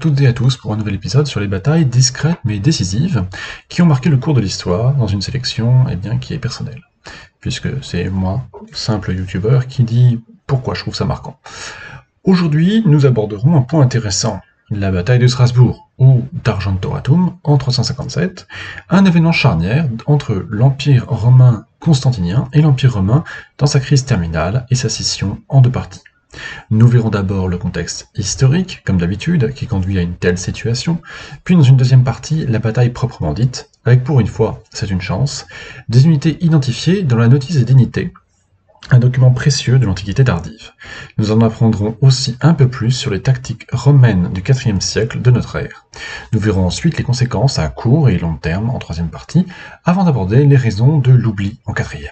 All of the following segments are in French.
toutes et à tous pour un nouvel épisode sur les batailles discrètes mais décisives qui ont marqué le cours de l'histoire dans une sélection qui est personnelle. Puisque c'est moi, simple youtubeur, qui dit pourquoi je trouve ça marquant. Aujourd'hui, nous aborderons un point intéressant, la bataille de Strasbourg, ou d'Argentoratum, en 357, un événement charnière entre l'Empire romain constantinien et l'Empire romain dans sa crise terminale et sa scission en deux parties. Nous verrons d'abord le contexte historique, comme d'habitude, qui conduit à une telle situation, puis dans une deuxième partie, la bataille proprement dite, avec pour une fois, c'est une chance, des unités identifiées dans la notice des dignités, un document précieux de l'Antiquité tardive. Nous en apprendrons aussi un peu plus sur les tactiques romaines du IVe siècle de notre ère. Nous verrons ensuite les conséquences à court et long terme en troisième partie, avant d'aborder les raisons de l'oubli en quatrième.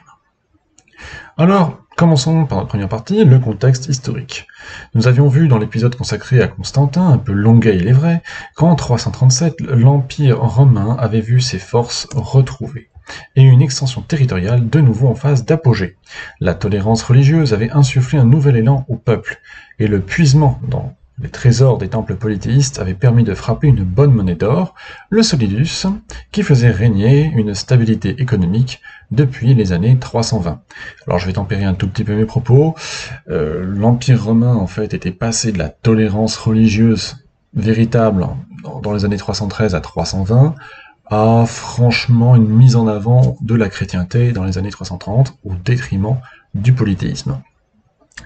Alors, commençons par notre première partie, le contexte historique. Nous avions vu dans l'épisode consacré à Constantin, un peu longuet il est vrai, qu'en 337, l'Empire romain avait vu ses forces retrouvées, et une extension territoriale de nouveau en phase d'apogée. La tolérance religieuse avait insufflé un nouvel élan au peuple, et le puisement dans les trésors des temples polythéistes avait permis de frapper une bonne monnaie d'or, le solidus, qui faisait régner une stabilité économique depuis les années 320. Alors je vais tempérer un tout petit peu mes propos. L'Empire romain en fait était passé de la tolérance religieuse véritable dans les années 313 à 320 à franchement une mise en avant de la chrétienté dans les années 330 au détriment du polythéisme.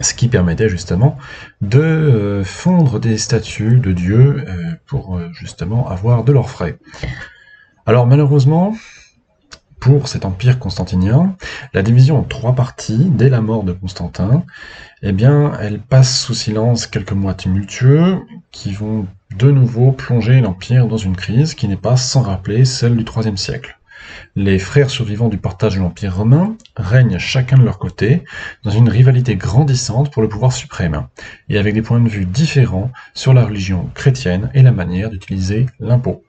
Ce qui permettait justement de fondre des statues de dieux pour justement avoir de leurs frais. Alors malheureusement, pour cet empire constantinien, la division en trois parties, dès la mort de Constantin, elle passe sous silence quelques mois tumultueux qui vont de nouveau plonger l'empire dans une crise qui n'est pas sans rappeler celle du IIIe siècle. Les frères survivants du partage de l'Empire romain règnent chacun de leur côté dans une rivalité grandissante pour le pouvoir suprême, et avec des points de vue différents sur la religion chrétienne et la manière d'utiliser l'impôt.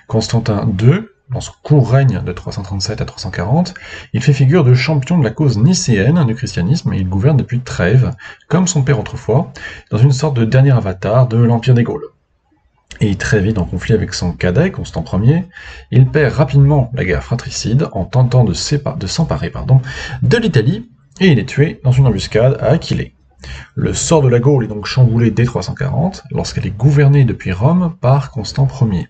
Constantin II, dans son court règne de 337 à 340, il fait figure de champion de la cause nicéenne du christianisme et il gouverne depuis Trèves, comme son père autrefois, dans une sorte de dernier avatar de l'Empire des Gaules. Et très vite en conflit avec son cadet, Constant Ier, il perd rapidement la guerre fratricide en tentant de s'emparer de l'Italie, et il est tué dans une embuscade à Aquilée. Le sort de la Gaule est donc chamboulé dès 340, lorsqu'elle est gouvernée depuis Rome par Constant Ier.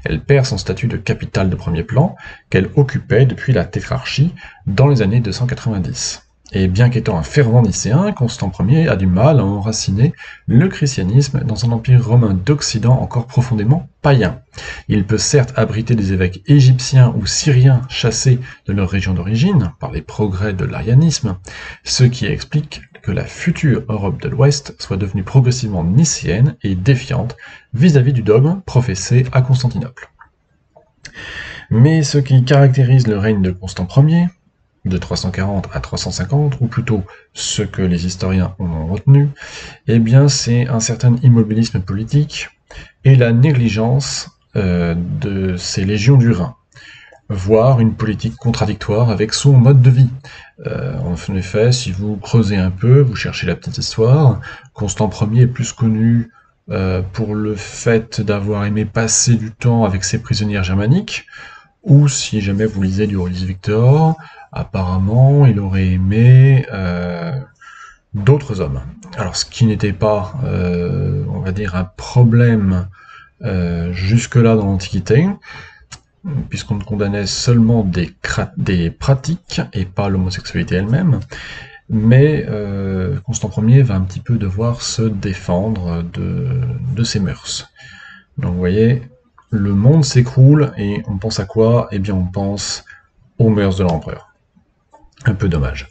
Elle perd son statut de capitale de premier plan, qu'elle occupait depuis la tétrarchie dans les années 290. Et bien qu'étant un fervent nicéen, Constant Ier a du mal à enraciner le christianisme dans un empire romain d'Occident encore profondément païen. Il peut certes abriter des évêques égyptiens ou syriens chassés de leur région d'origine par les progrès de l'arianisme, ce qui explique que la future Europe de l'Ouest soit devenue progressivement nicéenne et défiante vis-à-vis du dogme professé à Constantinople. Mais ce qui caractérise le règne de Constant Ier, de 340 à 350, ou plutôt ce que les historiens en ont retenu, c'est un certain immobilisme politique et la négligence de ses légions du Rhin, voire une politique contradictoire avec son mode de vie. En effet, si vous creusez un peu, vous cherchez la petite histoire, Constant Ier est plus connu pour le fait d'avoir aimé passer du temps avec ses prisonnières germaniques, ou si jamais vous lisez du Ulysse Victor, apparemment il aurait aimé d'autres hommes. Alors ce qui n'était pas, on va dire, un problème jusque-là dans l'Antiquité, puisqu'on ne condamnait seulement des pratiques et pas l'homosexualité elle-même, mais Constant Ier va un petit peu devoir se défendre de ses mœurs. Donc vous voyez, le monde s'écroule et on pense à quoi? On pense aux mœurs de l'empereur. Un peu dommage.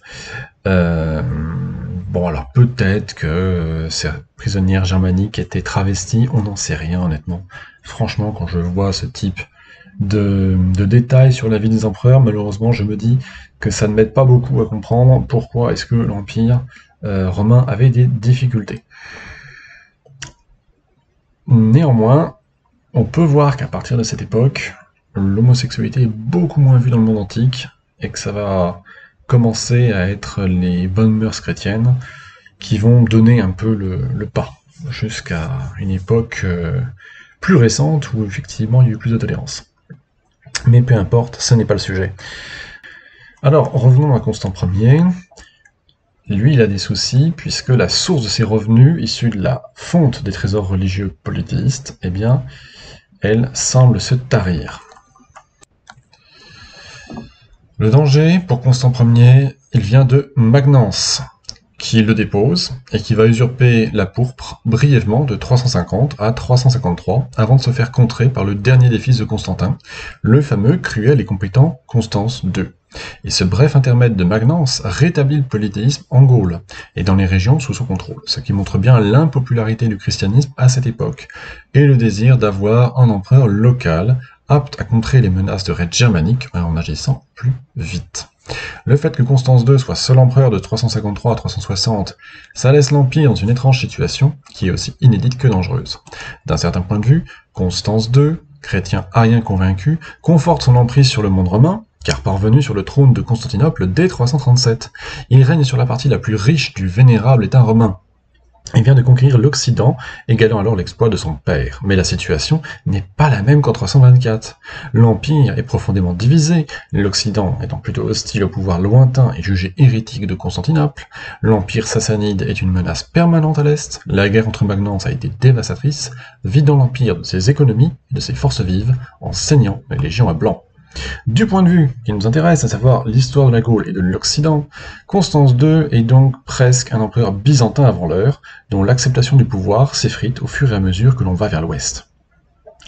Alors peut-être que ces prisonnières germaniques étaient travesties, on n'en sait rien honnêtement. Franchement, quand je vois ce type de détails sur la vie des empereurs, malheureusement je me dis que ça ne m'aide pas beaucoup à comprendre pourquoi est-ce que l'Empire romain avait des difficultés. Néanmoins, on peut voir qu'à partir de cette époque, l'homosexualité est beaucoup moins vue dans le monde antique, et que ça va commencer à être les bonnes mœurs chrétiennes qui vont donner un peu le pas jusqu'à une époque plus récente où effectivement il y a eu plus de tolérance. Mais peu importe, ce n'est pas le sujet. Alors, revenons à Constant Ier. Lui, il a des soucis, puisque la source de ses revenus, issue de la fonte des trésors religieux polythéistes, eh bien, elle semble se tarir. Le danger, pour Constant Ier, il vient de Magnence, qui le dépose, et qui va usurper la pourpre brièvement de 350 à 353, avant de se faire contrer par le dernier des fils de Constantin, le fameux, cruel et compétent Constance II. Et ce bref intermède de Magnence rétablit le polythéisme en Gaule, et dans les régions sous son contrôle, ce qui montre bien l'impopularité du christianisme à cette époque, et le désir d'avoir un empereur local, apte à contrer les menaces de raids germaniques en agissant plus vite. Le fait que Constance II soit seul empereur de 353 à 360, ça laisse l'Empire dans une étrange situation, qui est aussi inédite que dangereuse. D'un certain point de vue, Constance II, chrétien arien convaincu, conforte son emprise sur le monde romain, car parvenu sur le trône de Constantinople dès 337. Il règne sur la partie la plus riche du vénérable État romain. Il vient de conquérir l'Occident, égalant alors l'exploit de son père. Mais la situation n'est pas la même qu'en 324. L'Empire est profondément divisé, l'Occident étant plutôt hostile au pouvoir lointain et jugé hérétique de Constantinople. L'Empire sassanide est une menace permanente à l'Est. La guerre entre Magnence a été dévastatrice, vidant l'Empire de ses économies et de ses forces vives, en saignant les légions à blanc. Du point de vue qui nous intéresse, à savoir l'histoire de la Gaule et de l'Occident, Constance II est donc presque un empereur byzantin avant l'heure, dont l'acceptation du pouvoir s'effrite au fur et à mesure que l'on va vers l'ouest.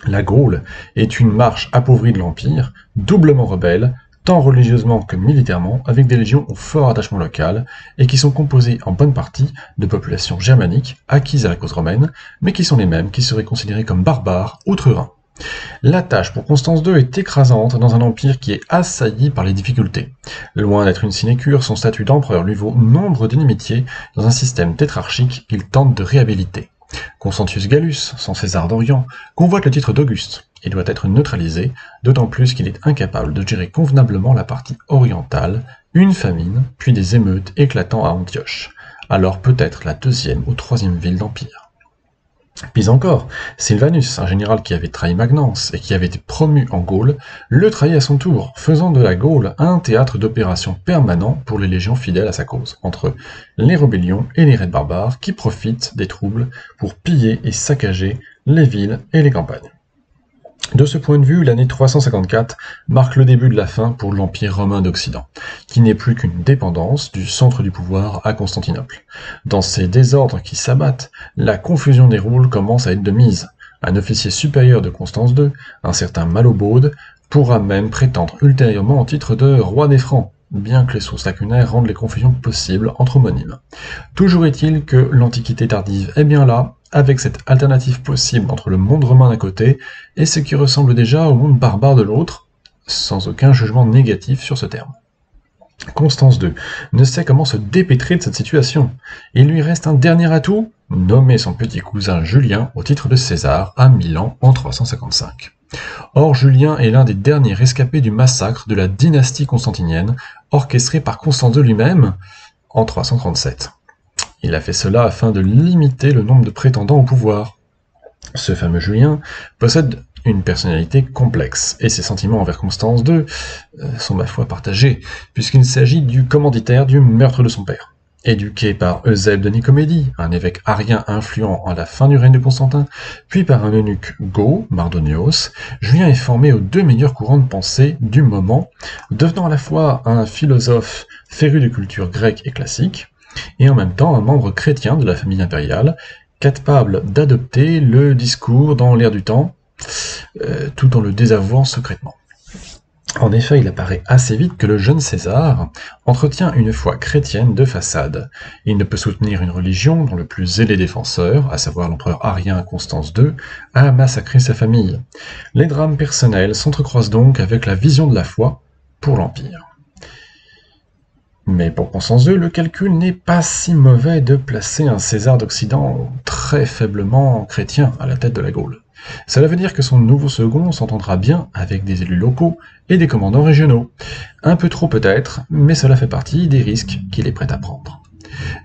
La Gaule est une marche appauvrie de l'Empire, doublement rebelle, tant religieusement que militairement, avec des légions au fort attachement local, et qui sont composées en bonne partie de populations germaniques, acquises à la cause romaine, mais qui sont les mêmes qui seraient considérées comme barbares outre-Rhin. La tâche pour Constance II est écrasante dans un empire qui est assailli par les difficultés. Loin d'être une sinécure, son statut d'empereur lui vaut nombre d'inimitiés dans un système tétrarchique qu'il tente de réhabiliter. Constantius Gallus, son César d'Orient, convoite le titre d'Auguste et doit être neutralisé, d'autant plus qu'il est incapable de gérer convenablement la partie orientale, une famine, puis des émeutes éclatant à Antioche, alors peut-être la deuxième ou troisième ville d'Empire. Pis encore, Sylvanus, un général qui avait trahi Magnence et qui avait été promu en Gaule, le trahit à son tour, faisant de la Gaule un théâtre d'opérations permanent pour les légions fidèles à sa cause, entre les rébellions et les raids barbares qui profitent des troubles pour piller et saccager les villes et les campagnes. De ce point de vue, l'année 354 marque le début de la fin pour l'Empire romain d'Occident, qui n'est plus qu'une dépendance du centre du pouvoir à Constantinople. Dans ces désordres qui s'abattent, la confusion des rôles commence à être de mise. Un officier supérieur de Constance II, un certain Malobaude, pourra même prétendre ultérieurement au titre de roi des Francs, bien que les sources lacunaires rendent les confusions possibles entre homonymes. Toujours est-il que l'Antiquité tardive est bien là, avec cette alternative possible entre le monde romain d'un côté et ce qui ressemble déjà au monde barbare de l'autre, sans aucun jugement négatif sur ce terme. Constance II ne sait comment se dépêtrer de cette situation. Il lui reste un dernier atout, nommer son petit cousin Julien au titre de César à Milan en 355. Or, Julien est l'un des derniers rescapés du massacre de la dynastie constantinienne, orchestré par Constance II lui-même en 337. Il a fait cela afin de limiter le nombre de prétendants au pouvoir. Ce fameux Julien possède une personnalité complexe, et ses sentiments envers Constance II sont ma foi partagés, puisqu'il s'agit du commanditaire du meurtre de son père. Éduqué par Eusèbe de Nicomédie, un évêque arien influent à la fin du règne de Constantin, puis par un eunuque goth, Mardonios, Julien est formé aux deux meilleurs courants de pensée du moment, devenant à la fois un philosophe féru de culture grecque et classique, et en même temps un membre chrétien de la famille impériale, capable d'adopter le discours dans l'air du temps, tout en le désavouant secrètement. En effet, il apparaît assez vite que le jeune César entretient une foi chrétienne de façade. Il ne peut soutenir une religion dont le plus zélé défenseur, à savoir l'empereur arien Constance II, a massacré sa famille. Les drames personnels s'entrecroisent donc avec la vision de la foi pour l'Empire. Mais pour Constance II, le calcul n'est pas si mauvais de placer un César d'Occident très faiblement chrétien à la tête de la Gaule. Cela veut dire que son nouveau second s'entendra bien avec des élus locaux et des commandants régionaux. Un peu trop peut-être, mais cela fait partie des risques qu'il est prêt à prendre.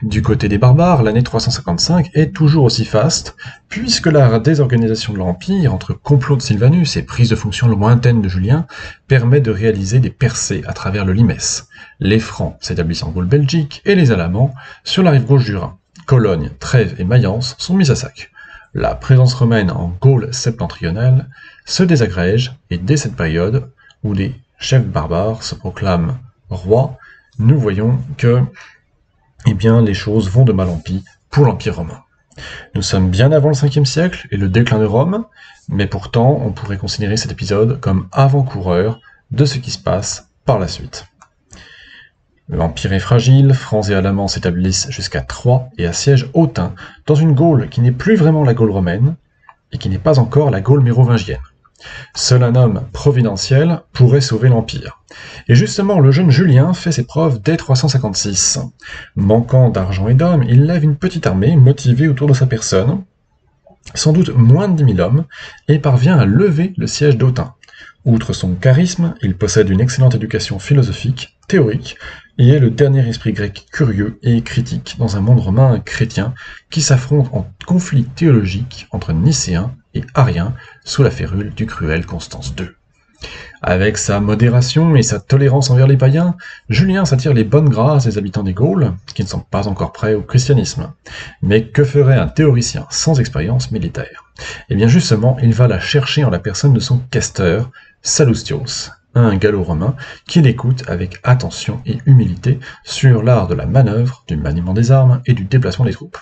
Du côté des barbares, l'année 355 est toujours aussi faste, puisque la désorganisation de l'Empire, entre complot de Sylvanus et prise de fonction lointaine de Julien, permet de réaliser des percées à travers le Limès. Les Francs s'établissent en Gaule-Belgique et les Alamans sur la rive gauche du Rhin. Cologne, Trèves et Mayence sont mises à sac. La présence romaine en Gaule septentrionale se désagrège et dès cette période, où les chefs barbares se proclament rois, nous voyons que les choses vont de mal en pis pour l'Empire romain. Nous sommes bien avant le 5e siècle et le déclin de Rome, mais pourtant on pourrait considérer cet épisode comme avant-coureur de ce qui se passe par la suite. L'Empire est fragile, Francs et Alamans s'établissent jusqu'à Troyes et assiègent Autun, dans une Gaule qui n'est plus vraiment la Gaule romaine et qui n'est pas encore la Gaule mérovingienne. Seul un homme providentiel pourrait sauver l'Empire. Et justement, le jeune Julien fait ses preuves dès 356. Manquant d'argent et d'hommes, il lève une petite armée motivée autour de sa personne, sans doute moins de 10 000 hommes, et parvient à lever le siège d'Autun. Outre son charisme, il possède une excellente éducation philosophique, théorique, et est le dernier esprit grec curieux et critique dans un monde romain chrétien qui s'affronte en conflit théologique entre Nicéens et Ariens sous la férule du cruel Constance II. Avec sa modération et sa tolérance envers les païens, Julien s'attire les bonnes grâces des habitants des Gaules, qui ne sont pas encore prêts au christianisme. Mais que ferait un théoricien sans expérience militaire? Eh bien justement, il va la chercher en la personne de son questeur, Sallustios, un gallo-romain qui l'écoute avec attention et humilité sur l'art de la manœuvre, du maniement des armes et du déplacement des troupes.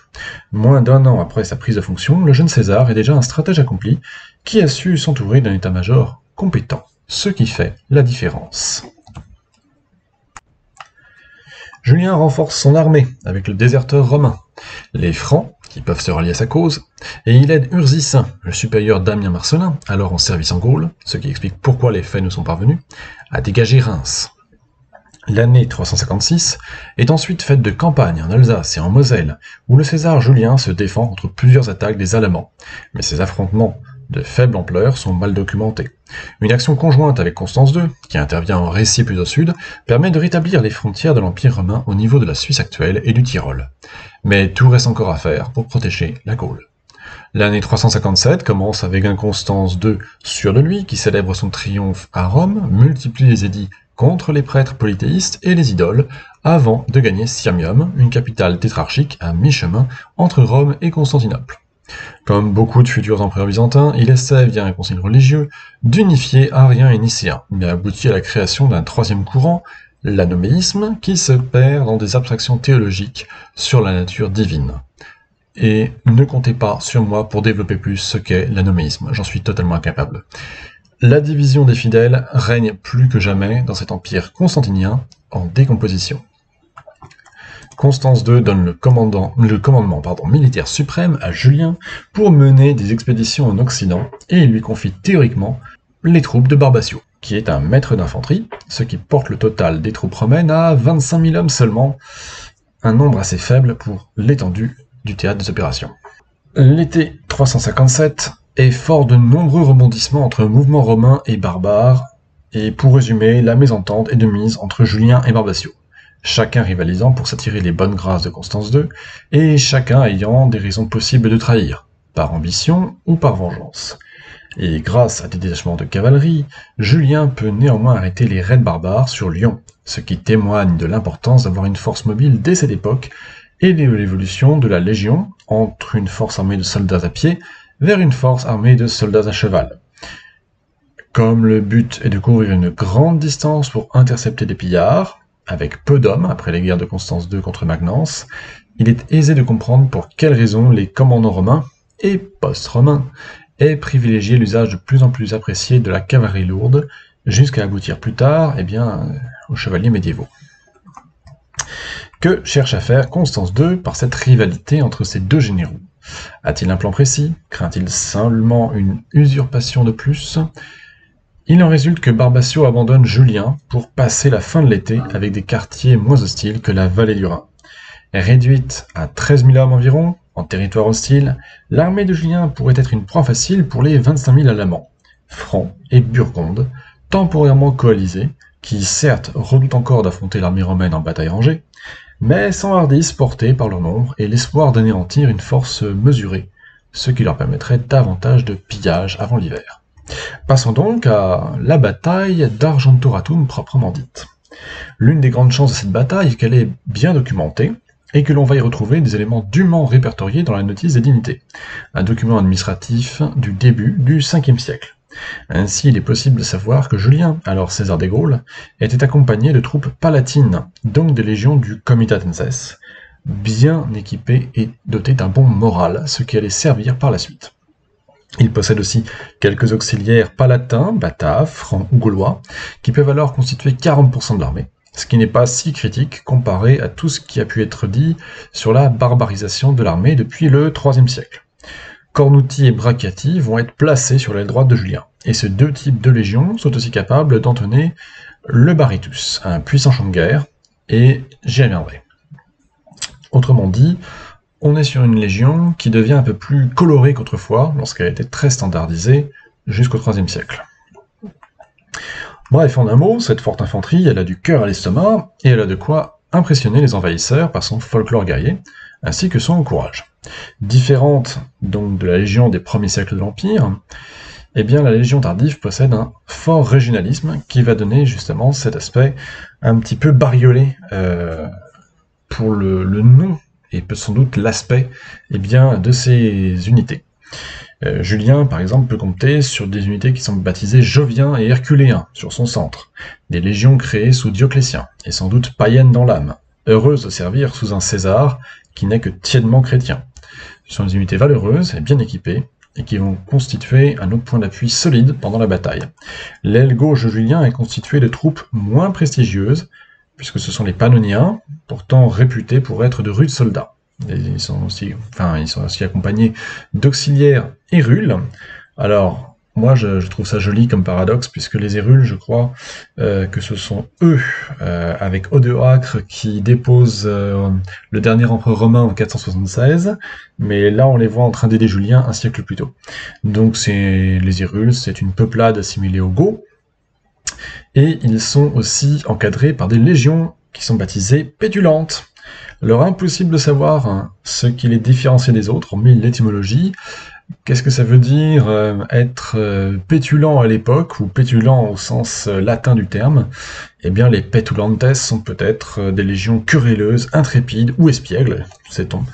Moins d'un an après sa prise de fonction, le jeune César est déjà un stratège accompli qui a su s'entourer d'un état-major compétent, ce qui fait la différence. Julien renforce son armée avec le déserteur romain, les Francs, qui peuvent se rallier à sa cause, et il aide Ursis, le supérieur Damien Marcellin, alors en service en Gaule, ce qui explique pourquoi les faits nous sont parvenus, à dégager Reims. L'année 356 est ensuite faite de campagne en Alsace et en Moselle, où le César Julien se défend contre plusieurs attaques des Alamans, mais ces affrontements de faible ampleur sont mal documentés. Une action conjointe avec Constance II, qui intervient en Rétie plus au sud, permet de rétablir les frontières de l'Empire romain au niveau de la Suisse actuelle et du Tyrol. Mais tout reste encore à faire pour protéger la Gaule. L'année 357 commence avec un Constance II sûr de lui, qui célèbre son triomphe à Rome, multiplie les édits contre les prêtres polythéistes et les idoles, avant de gagner Sirmium, une capitale tétrarchique à mi-chemin entre Rome et Constantinople. Comme beaucoup de futurs empereurs byzantins, il essaie, via un concile religieux, d'unifier Ariens et Nicéens, mais aboutit à la création d'un troisième courant, l'anoméisme, qui se perd dans des abstractions théologiques sur la nature divine. Et ne comptez pas sur moi pour développer plus ce qu'est l'anoméisme, j'en suis totalement incapable. La division des fidèles règne plus que jamais dans cet empire constantinien en décomposition. Constance II donne le commandement militaire suprême à Julien pour mener des expéditions en Occident et il lui confie théoriquement les troupes de Barbassio, qui est un maître d'infanterie, ce qui porte le total des troupes romaines à 25 000 hommes seulement, un nombre assez faible pour l'étendue du théâtre des opérations. L'été 357 est fort de nombreux rebondissements entre mouvements romains et barbares, et pour résumer, la mésentente est de mise entre Julien et Barbassio, chacun rivalisant pour s'attirer les bonnes grâces de Constance II, et chacun ayant des raisons possibles de trahir, par ambition ou par vengeance. Et grâce à des détachements de cavalerie, Julien peut néanmoins arrêter les raids barbares sur Lyon, ce qui témoigne de l'importance d'avoir une force mobile dès cette époque, et de l'évolution de la Légion entre une force armée de soldats à pied vers une force armée de soldats à cheval. Comme le but est de couvrir une grande distance pour intercepter des pillards, avec peu d'hommes après les guerres de Constance II contre Magnence, il est aisé de comprendre pour quelles raisons les commandants romains, et post-romains, aient privilégié l'usage de plus en plus apprécié de la cavalerie lourde, jusqu'à aboutir plus tard aux chevaliers médiévaux. Que cherche à faire Constance II par cette rivalité entre ces deux généraux? A-t-il un plan précis? Craint-il seulement une usurpation de plus? Il en résulte que Barbassio abandonne Julien pour passer la fin de l'été avec des quartiers moins hostiles que la vallée du Rhin. Réduite à 13 000 hommes environ, en territoire hostile, l'armée de Julien pourrait être une proie facile pour les 25 000 Alamans, Francs et Burgondes, temporairement coalisés, qui certes redoutent encore d'affronter l'armée romaine en bataille rangée, mais sans hardise portée par leur nombre et l'espoir d'anéantir une force mesurée, ce qui leur permettrait davantage de pillage avant l'hiver. Passons donc à la bataille d'Argentoratum proprement dite. L'une des grandes chances de cette bataille est qu'elle est bien documentée, et que l'on va y retrouver des éléments dûment répertoriés dans la notice des dignités, un document administratif du début du Ve siècle. Ainsi, il est possible de savoir que Julien, alors César des Gaules, était accompagné de troupes palatines, donc des légions du Comitatenses, bien équipées et dotées d'un bon moral, ce qui allait servir par la suite. Il possède aussi quelques auxiliaires palatins, bataves, francs ou gaulois, qui peuvent alors constituer 40% de l'armée, ce qui n'est pas si critique comparé à tout ce qui a pu être dit sur la barbarisation de l'armée depuis le IIIe siècle. Cornuti et Bracciati vont être placés sur l'aile droite de Julien, et ces deux types de légions sont aussi capables d'entonner le Baritus, un puissant champ de guerre, et j'y reviendrai. Autrement dit, on est sur une légion qui devient un peu plus colorée qu'autrefois, lorsqu'elle était très standardisée jusqu'au IIIe siècle. Bref, en un mot, cette forte infanterie, elle a du cœur à l'estomac, et elle a de quoi impressionner les envahisseurs par son folklore guerrier, ainsi que son courage. Différente donc de la légion des premiers siècles de l'Empire, eh bien la légion tardive possède un fort régionalisme qui va donner justement cet aspect un petit peu bariolé pour le nom, et sans doute l'aspect de ces unités. Julien, par exemple, peut compter sur des unités qui sont baptisées Joviens et Herculéens sur son centre, des légions créées sous Dioclétien, et sans doute païennes dans l'âme, heureuses de servir sous un César qui n'est que tièdement chrétien. Ce sont des unités valeureuses et bien équipées, et qui vont constituer un autre point d'appui solide pendant la bataille. L'aile gauche de Julien est constituée de troupes moins prestigieuses, puisque ce sont les Pannoniens, pourtant réputés pour être de rudes soldats. Et ils sont aussi accompagnés d'auxiliaires hérules. Alors, moi, je trouve ça joli comme paradoxe, puisque les hérules, je crois que ce sont eux, avec Odoacre, qui déposent le dernier empereur romain en 476, mais là, on les voit en train d'aider Julien un siècle plus tôt. Donc, les hérules, c'est une peuplade assimilée aux Goths, et ils sont aussi encadrés par des légions qui sont baptisées pétulantes. Alors, impossible de savoir ce qui les différencie des autres, hormis l'étymologie. Qu'est-ce que ça veut dire être pétulant à l'époque, ou pétulant au sens latin du terme? Eh bien, les petulantes sont peut-être des légions querelleuses, intrépides ou espiègles, sait-on.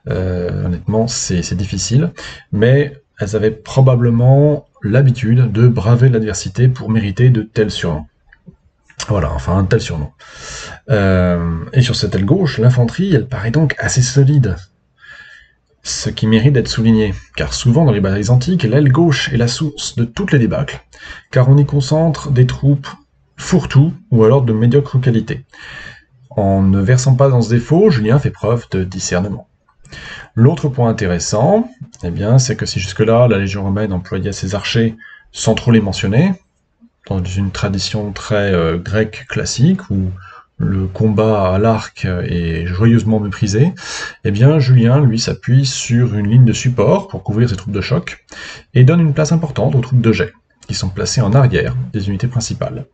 Honnêtement, c'est difficile, mais elles avaient probablement l'habitude de braver l'adversité pour mériter de tels surnoms. Voilà, enfin un tel surnom. Et sur cette aile gauche, l'infanterie, elle paraît donc assez solide. Ce qui mérite d'être souligné, car souvent dans les batailles antiques, l'aile gauche est la source de toutes les débâcles, car on y concentre des troupes fourre-tout ou alors de médiocre qualité. En ne versant pas dans ce défaut, Julien fait preuve de discernement. L'autre point intéressant, c'est que si jusque-là la Légion romaine employait ses archers sans trop les mentionner, dans une tradition très grecque classique, où le combat à l'arc est joyeusement méprisé, Julien, lui, s'appuie sur une ligne de support pour couvrir ses troupes de choc, et donne une place importante aux troupes de jet, qui sont placées en arrière des unités principales.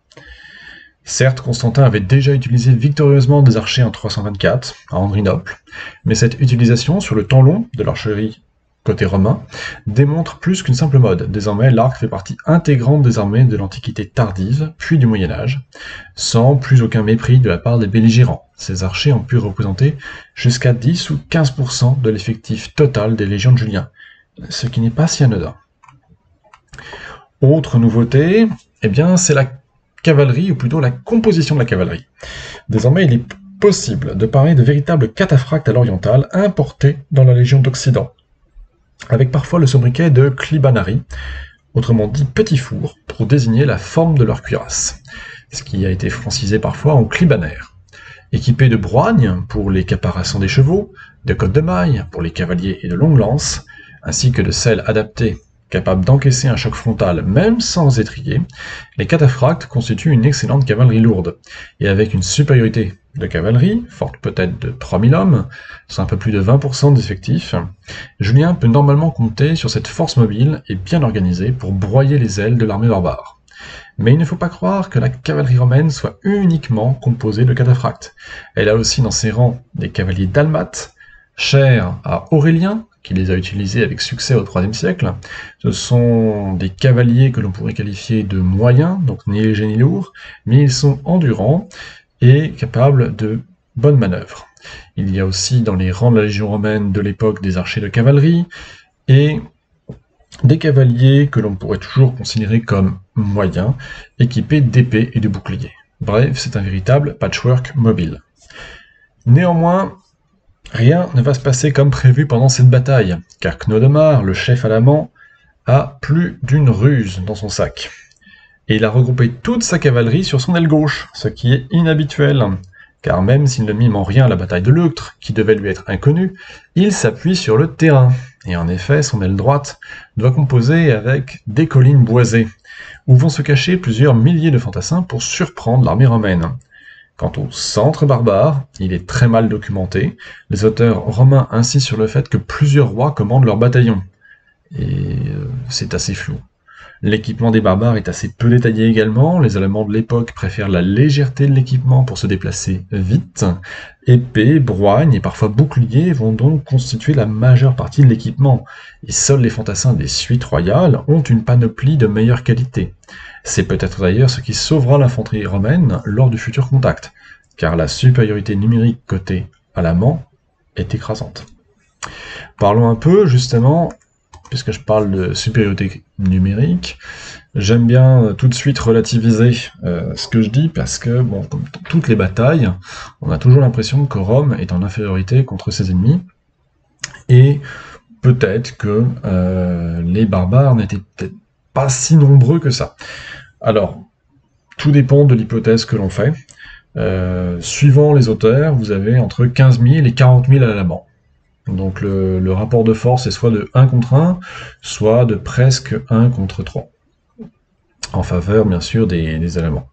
Certes, Constantin avait déjà utilisé victorieusement des archers en 324, à Andrinople, mais cette utilisation sur le temps long de l'archerie côté romain, démontre plus qu'une simple mode. Désormais, l'arc fait partie intégrante des armées de l'Antiquité tardive, puis du Moyen-Âge, sans plus aucun mépris de la part des belligérants. Ces archers ont pu représenter jusqu'à 10 ou 15% de l'effectif total des légions de Julien, ce qui n'est pas si anodin. Autre nouveauté, c'est la cavalerie, ou plutôt la composition de la cavalerie. Désormais, il est possible de parler de véritables cataphractes à l'orientale importés dans la Légion d'Occident, avec parfois le sobriquet de clibanari, autrement dit petit four, pour désigner la forme de leur cuirasse, ce qui a été francisé parfois en clibanaire. Équipés de broignes pour les caparaçons des chevaux, de cottes de mailles pour les cavaliers et de longues lances, ainsi que de selles adaptées, capables d'encaisser un choc frontal même sans étrier, les cataphractes constituent une excellente cavalerie lourde, et avec une supériorité de cavalerie, forte peut-être de 3000 hommes, soit un peu plus de 20% des effectifs, Julien peut normalement compter sur cette force mobile et bien organisée pour broyer les ailes de l'armée barbare. Mais il ne faut pas croire que la cavalerie romaine soit uniquement composée de cataphractes. Elle a aussi dans ses rangs des cavaliers dalmates, chers à Aurélien, qui les a utilisés avec succès au IIIe siècle. Ce sont des cavaliers que l'on pourrait qualifier de moyens, donc ni légers ni lourds, mais ils sont endurants et capables de bonnes manœuvres. Il y a aussi dans les rangs de la Légion romaine de l'époque des archers de cavalerie et des cavaliers que l'on pourrait toujours considérer comme moyens, équipés d'épées et de boucliers. Bref, c'est un véritable patchwork mobile. Néanmoins, rien ne va se passer comme prévu pendant cette bataille, car Cnodemar, le chef alamand, a plus d'une ruse dans son sac. Et il a regroupé toute sa cavalerie sur son aile gauche, ce qui est inhabituel, car même s'il ne mime en rien la bataille de Leuctre, qui devait lui être inconnue, il s'appuie sur le terrain. Et en effet, son aile droite doit composer avec des collines boisées, où vont se cacher plusieurs milliers de fantassins pour surprendre l'armée romaine. Quant au centre barbare, il est très mal documenté. Les auteurs romains insistent sur le fait que plusieurs rois commandent leur bataillon. Et c'est assez flou. L'équipement des barbares est assez peu détaillé également, les Allemands de l'époque préfèrent la légèreté de l'équipement pour se déplacer vite. Épées, broignes et parfois boucliers vont donc constituer la majeure partie de l'équipement, et seuls les fantassins des suites royales ont une panoplie de meilleure qualité. C'est peut-être d'ailleurs ce qui sauvera l'infanterie romaine lors du futur contact, car la supériorité numérique côté allemand est écrasante. Parlons un peu justement, puisque je parle de supériorité numérique, j'aime bien tout de suite relativiser ce que je dis, parce que, bon, comme dans toutes les batailles, on a toujours l'impression que Rome est en infériorité contre ses ennemis, et peut-être que les barbares n'étaient peut-être pas si nombreux que ça. Alors, tout dépend de l'hypothèse que l'on fait. Suivant les auteurs, vous avez entre 15 000 et 40 000 alamans. Donc le rapport de force est soit de 1 contre 1, soit de presque 1 contre 3. En faveur, bien sûr, des Allemands.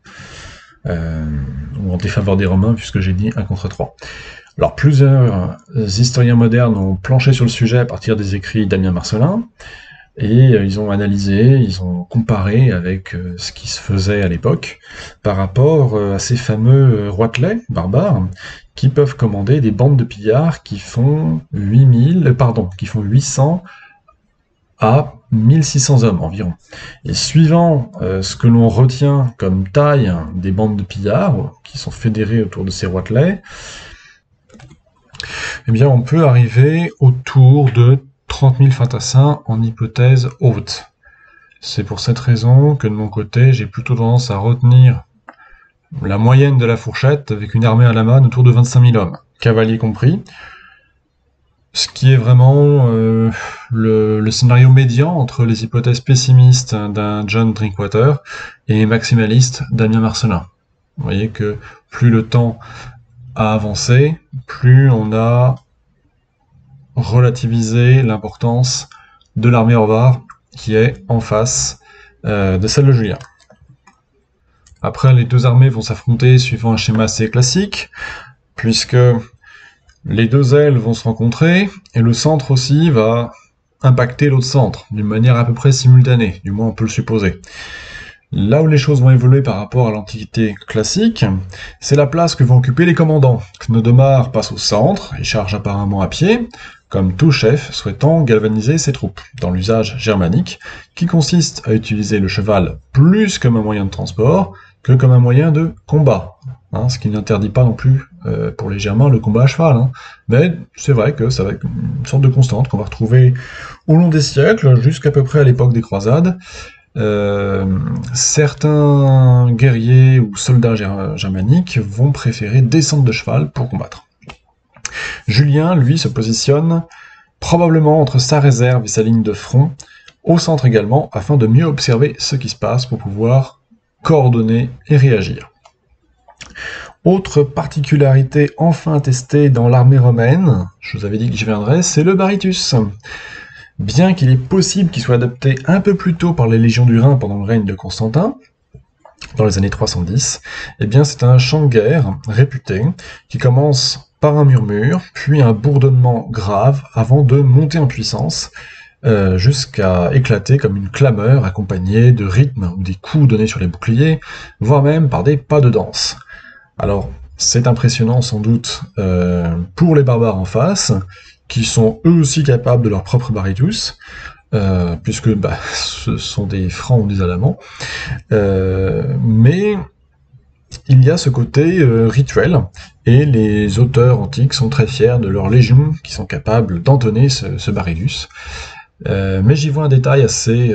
Ou en défaveur des Romains, puisque j'ai dit 1 contre 3. Alors plusieurs historiens modernes ont planché sur le sujet à partir des écrits d'Ammien Marcellin, et ils ont analysé, ils ont comparé avec ce qui se faisait à l'époque, par rapport à ces fameux roitelets barbares, qui peuvent commander des bandes de pillards qui font 800 à 1600 hommes environ. Et suivant ce que l'on retient comme taille des bandes de pillards, qui sont fédérées autour de ces roitelets, eh bien on peut arriver autour de 30 000 fantassins en hypothèse haute. C'est pour cette raison que de mon côté, j'ai plutôt tendance à retenir la moyenne de la fourchette avec une armée alamane autour de 25 000 hommes, cavaliers compris, ce qui est vraiment le scénario médian entre les hypothèses pessimistes d'un John Drinkwater et maximalistes d'Ammien Marcellin. Vous voyez que plus le temps a avancé, plus on a relativisé l'importance de l'armée barbare qui est en face de celle de Julien. Après, les deux armées vont s'affronter suivant un schéma assez classique, puisque les deux ailes vont se rencontrer, et le centre aussi va impacter l'autre centre, d'une manière à peu près simultanée, du moins on peut le supposer. Là où les choses vont évoluer par rapport à l'Antiquité classique, c'est la place que vont occuper les commandants. Cnodemar passe au centre, et charge apparemment à pied, comme tout chef souhaitant galvaniser ses troupes, dans l'usage germanique, qui consiste à utiliser le cheval plus comme un moyen de transport que comme un moyen de combat, ce qui n'interdit pas non plus pour les Germains le combat à cheval. Mais c'est vrai que ça va être une sorte de constante qu'on va retrouver au long des siècles, jusqu'à peu près à l'époque des croisades. Certains guerriers ou soldats germaniques vont préférer descendre de cheval pour combattre. Julien, lui, se positionne probablement entre sa réserve et sa ligne de front, au centre également, afin de mieux observer ce qui se passe pour pouvoir coordonner et réagir. Autre particularité enfin testée dans l'armée romaine, je vous avais dit que j'y viendrais, c'est le baritus. Bien qu'il est possible qu'il soit adopté un peu plus tôt par les légions du Rhin pendant le règne de Constantin, dans les années 310, eh bien c'est un chant de guerre réputé qui commence par un murmure, puis un bourdonnement grave, avant de monter en puissance, jusqu'à éclater comme une clameur accompagnée de rythmes ou des coups donnés sur les boucliers, voire même par des pas de danse. Alors, c'est impressionnant sans doute pour les barbares en face, qui sont eux aussi capables de leur propre baritus, puisque ce sont des francs ou des alamans, mais il y a ce côté rituel, et les auteurs antiques sont très fiers de leurs légions qui sont capables d'entonner ce baritus. Mais j'y vois un détail assez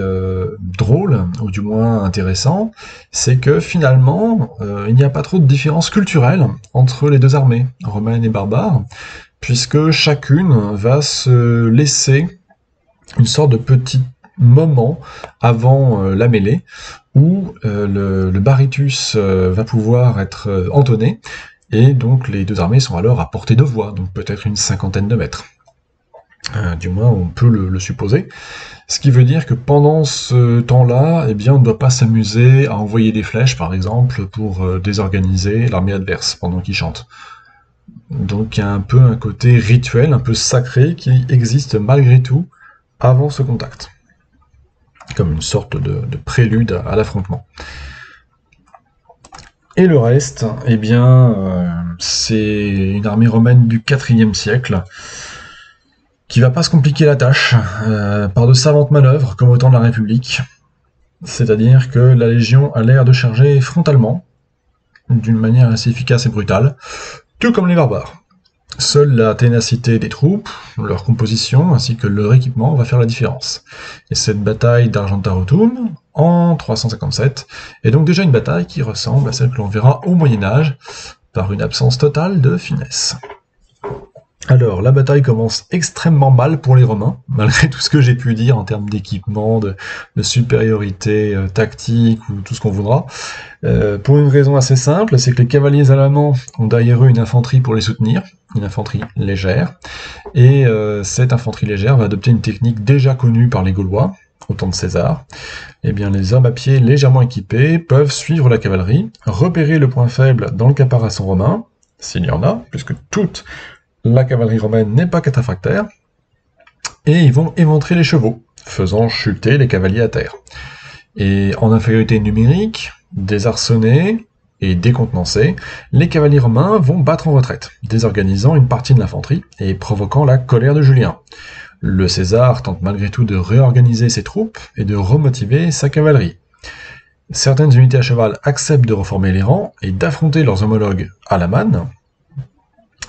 drôle, ou du moins intéressant, c'est que finalement, il n'y a pas trop de différence culturelle entre les deux armées, romaines et barbares, puisque chacune va se laisser une sorte de petit moment avant la mêlée, où le baritus va pouvoir être entonné, et donc les deux armées sont alors à portée de voix, donc peut-être une cinquantaine de mètres. Du moins, on peut le supposer. Ce qui veut dire que pendant ce temps-là, eh bien, on ne doit pas s'amuser à envoyer des flèches, par exemple, pour désorganiser l'armée adverse pendant qu'ils chantent. Donc il y a un peu un côté rituel, un peu sacré, qui existe malgré tout avant ce contact. Comme une sorte de prélude à l'affrontement. Et le reste, eh bien, c'est une armée romaine du IVe siècle, qui va pas se compliquer la tâche par de savantes manœuvres comme au temps de la République. C'est-à-dire que la Légion a l'air de charger frontalement, d'une manière assez efficace et brutale, tout comme les barbares. Seule la ténacité des troupes, leur composition ainsi que leur équipement va faire la différence. Et cette bataille d'Argentariotum, en 357, est donc déjà une bataille qui ressemble à celle que l'on verra au Moyen-Âge, par une absence totale de finesse. Alors, la bataille commence extrêmement mal pour les Romains, malgré tout ce que j'ai pu dire en termes d'équipement, de supériorité tactique ou tout ce qu'on voudra. Pour une raison assez simple, c'est que les cavaliers alamans ont derrière eux une infanterie pour les soutenir, une infanterie légère, et cette infanterie légère va adopter une technique déjà connue par les Gaulois, au temps de César. Eh bien, les hommes à pied légèrement équipés peuvent suivre la cavalerie, repérer le point faible dans le caparaçon romain, s'il y en a, puisque toute la cavalerie romaine n'est pas cataphractaire, et ils vont éventrer les chevaux, faisant chuter les cavaliers à terre. Et en infériorité numérique, désarçonnés et décontenancés, les cavaliers romains vont battre en retraite, désorganisant une partie de l'infanterie et provoquant la colère de Julien. Le César tente malgré tout de réorganiser ses troupes et de remotiver sa cavalerie. Certaines unités à cheval acceptent de reformer les rangs et d'affronter leurs homologues à la manne,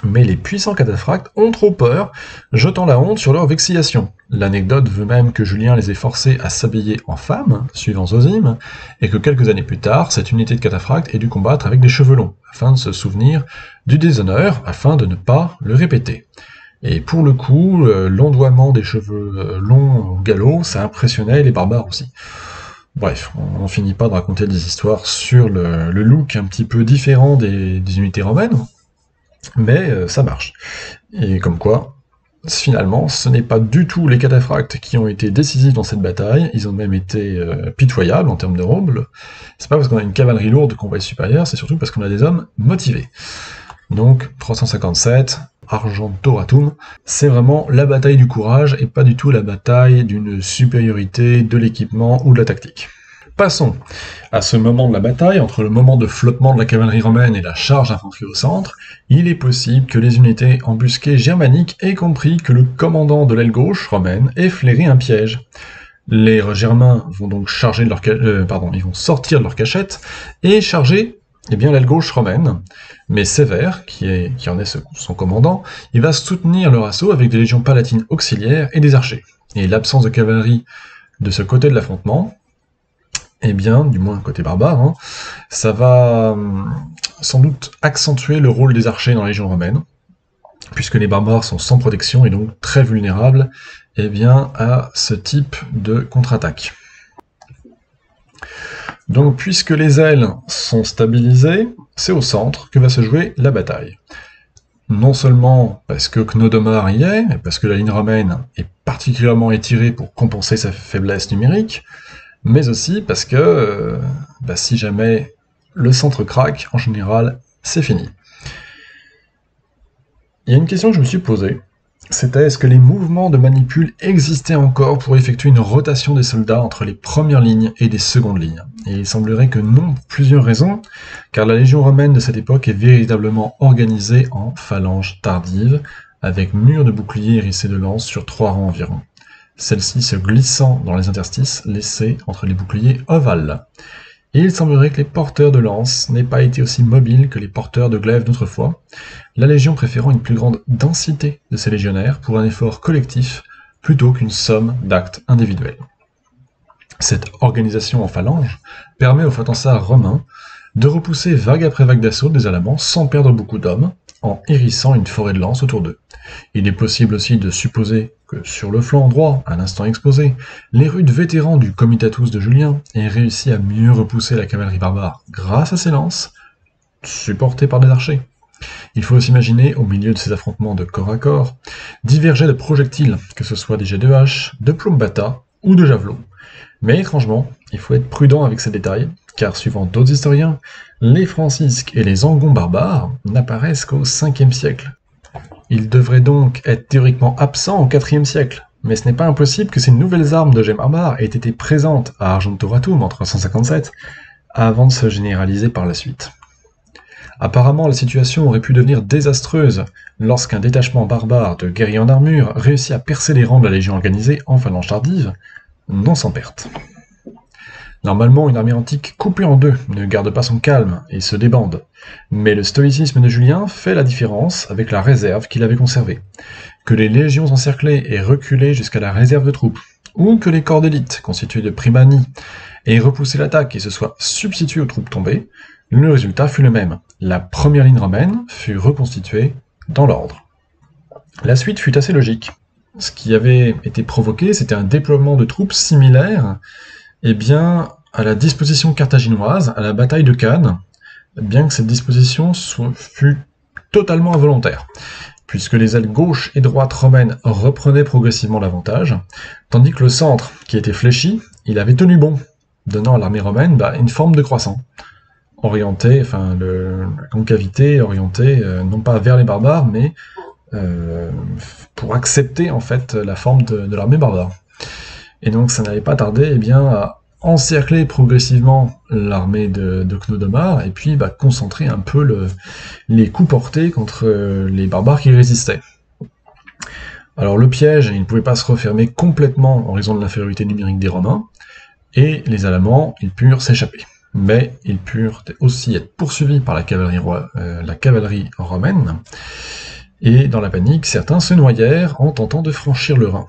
mais les puissants cataphractes ont trop peur, jetant la honte sur leur vexillation. L'anecdote veut même que Julien les ait forcés à s'habiller en femmes, suivant Zosime, et que quelques années plus tard, cette unité de cataphractes ait dû combattre avec des cheveux longs, afin de se souvenir du déshonneur, afin de ne pas le répéter. Et pour le coup, l'ondoiement des cheveux longs au galop, ça impressionnait les barbares aussi. Bref, on n'en finit pas de raconter des histoires sur le look un petit peu différent des unités romaines, mais ça marche. Et comme quoi, finalement, ce n'est pas du tout les cataphractes qui ont été décisifs dans cette bataille, ils ont même été pitoyables en termes de romble. C'est pas parce qu'on a une cavalerie lourde qu'on va être supérieur, c'est surtout parce qu'on a des hommes motivés. Donc, 357, Argentoratum, c'est vraiment la bataille du courage et pas du tout la bataille d'une supériorité de l'équipement ou de la tactique. Passons à ce moment de la bataille, entre le moment de flottement de la cavalerie romaine et la charge d'infanterie au centre, il est possible que les unités embusquées germaniques aient compris que le commandant de l'aile gauche romaine ait flairé un piège. Les Germains vont donc charger de leur ils vont sortir de leur cachette et charger l'aile gauche romaine, mais Sévère, qui en est son commandant, il va soutenir leur assaut avec des légions palatines auxiliaires et des archers. Et l'absence de cavalerie de ce côté de l'affrontement, eh bien, du moins côté barbare, ça va sans doute accentuer le rôle des archers dans la légion romaine, puisque les barbares sont sans protection et donc très vulnérables à ce type de contre-attaque. Donc, puisque les ailes sont stabilisées, c'est au centre que va se jouer la bataille. Non seulement parce que Cnodomar y est, et parce que la ligne romaine est particulièrement étirée pour compenser sa faiblesse numérique, mais aussi parce que si jamais le centre craque, en général, c'est fini. Il y a une question que je me suis posée, C'était est-ce que les mouvements de manipule existaient encore pour effectuer une rotation des soldats entre les premières lignes et les secondes lignes. Et il semblerait que non, pour plusieurs raisons, car la légion romaine de cette époque est véritablement organisée en phalanges tardives, avec murs de boucliers hérissés de lances sur 3 rangs environ, celles-ci se glissant dans les interstices laissés entre les boucliers ovales. Et il semblerait que les porteurs de lances n'aient pas été aussi mobiles que les porteurs de glaives d'autrefois, la Légion préférant une plus grande densité de ses légionnaires pour un effort collectif plutôt qu'une somme d'actes individuels. Cette organisation en phalange permet aux phalanstères romains de repousser vague après vague d'assaut des Alamans sans perdre beaucoup d'hommes, en hérissant une forêt de lances autour d'eux. Il est possible aussi de supposer que sur le flanc droit, à l'instant exposé, les rudes vétérans du Comitatus de Julien aient réussi à mieux repousser la cavalerie barbare grâce à ces lances, supportées par des archers. Il faut aussi imaginer, au milieu de ces affrontements de corps à corps, divers jets de projectiles, que ce soit des jets de hache, de plumbata ou de javelots. Mais étrangement, il faut être prudent avec ces détails, car suivant d'autres historiens, les francisques et les angons barbares n'apparaissent qu'au 5e siècle. Ils devraient donc être théoriquement absents au 4e siècle, mais ce n'est pas impossible que ces nouvelles armes de gemmes barbares aient été présentes à Argentoratum en 357, avant de se généraliser par la suite. Apparemment, la situation aurait pu devenir désastreuse lorsqu'un détachement barbare de guerriers en armure réussit à percer les rangs de la légion organisée en phalange tardive, non sans perte. Normalement, une armée antique coupée en deux ne garde pas son calme et se débande, mais le stoïcisme de Julien fait la différence avec la réserve qu'il avait conservée. Que les légions encerclées aient reculé jusqu'à la réserve de troupes, ou que les corps d'élite, constitués de primani, aient repoussé l'attaque et se soient substitués aux troupes tombées, le résultat fut le même. La première ligne romaine fut reconstituée dans l'ordre. La suite fut assez logique. Ce qui avait été provoqué, c'était un déploiement de troupes similaire à la disposition carthaginoise, à la bataille de Cannes, bien que cette disposition fût totalement involontaire, puisque les ailes gauche et droite romaines reprenaient progressivement l'avantage, tandis que le centre, qui était fléchi, il avait tenu bon, donnant à l'armée romaine une forme de croissant, orientée, la concavité orientée non pas vers les barbares, mais pour accepter en fait la forme de l'armée barbare. Et donc ça n'avait pas tardé à encercler progressivement l'armée de Cnodomar et puis concentrer un peu les coups portés contre les barbares qui résistaient. Alors le piège, il ne pouvait pas se refermer complètement en raison de l'infériorité numérique des Romains, et les Alamans, ils purent s'échapper. Mais ils purent aussi être poursuivis par la cavalerie romaine, et dans la panique, certains se noyèrent en tentant de franchir le Rhin.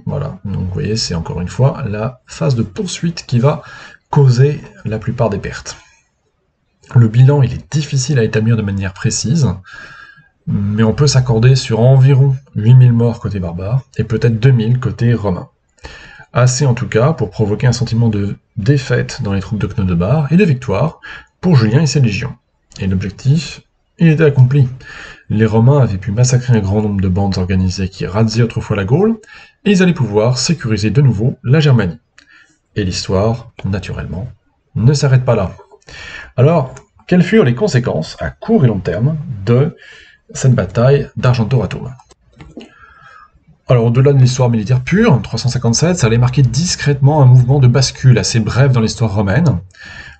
Voilà, donc vous voyez, c'est encore une fois la phase de poursuite qui va causer la plupart des pertes. Le bilan, il est difficile à établir de manière précise, mais on peut s'accorder sur environ 8000 morts côté barbare, et peut-être 2000 côté romain. Assez en tout cas pour provoquer un sentiment de défaite dans les troupes de Cnodomar et de victoire pour Julien et ses légions. Et l'objectif, il était accompli. Les Romains avaient pu massacrer un grand nombre de bandes organisées qui razziaient autrefois la Gaule, et ils allaient pouvoir sécuriser de nouveau la Germanie. Et l'histoire, naturellement, ne s'arrête pas là. Alors, quelles furent les conséquences, à court et long terme, de cette bataille d'Argentoratum? Alors, au-delà de l'histoire militaire pure, 357, ça allait marquer discrètement un mouvement de bascule assez bref dans l'histoire romaine.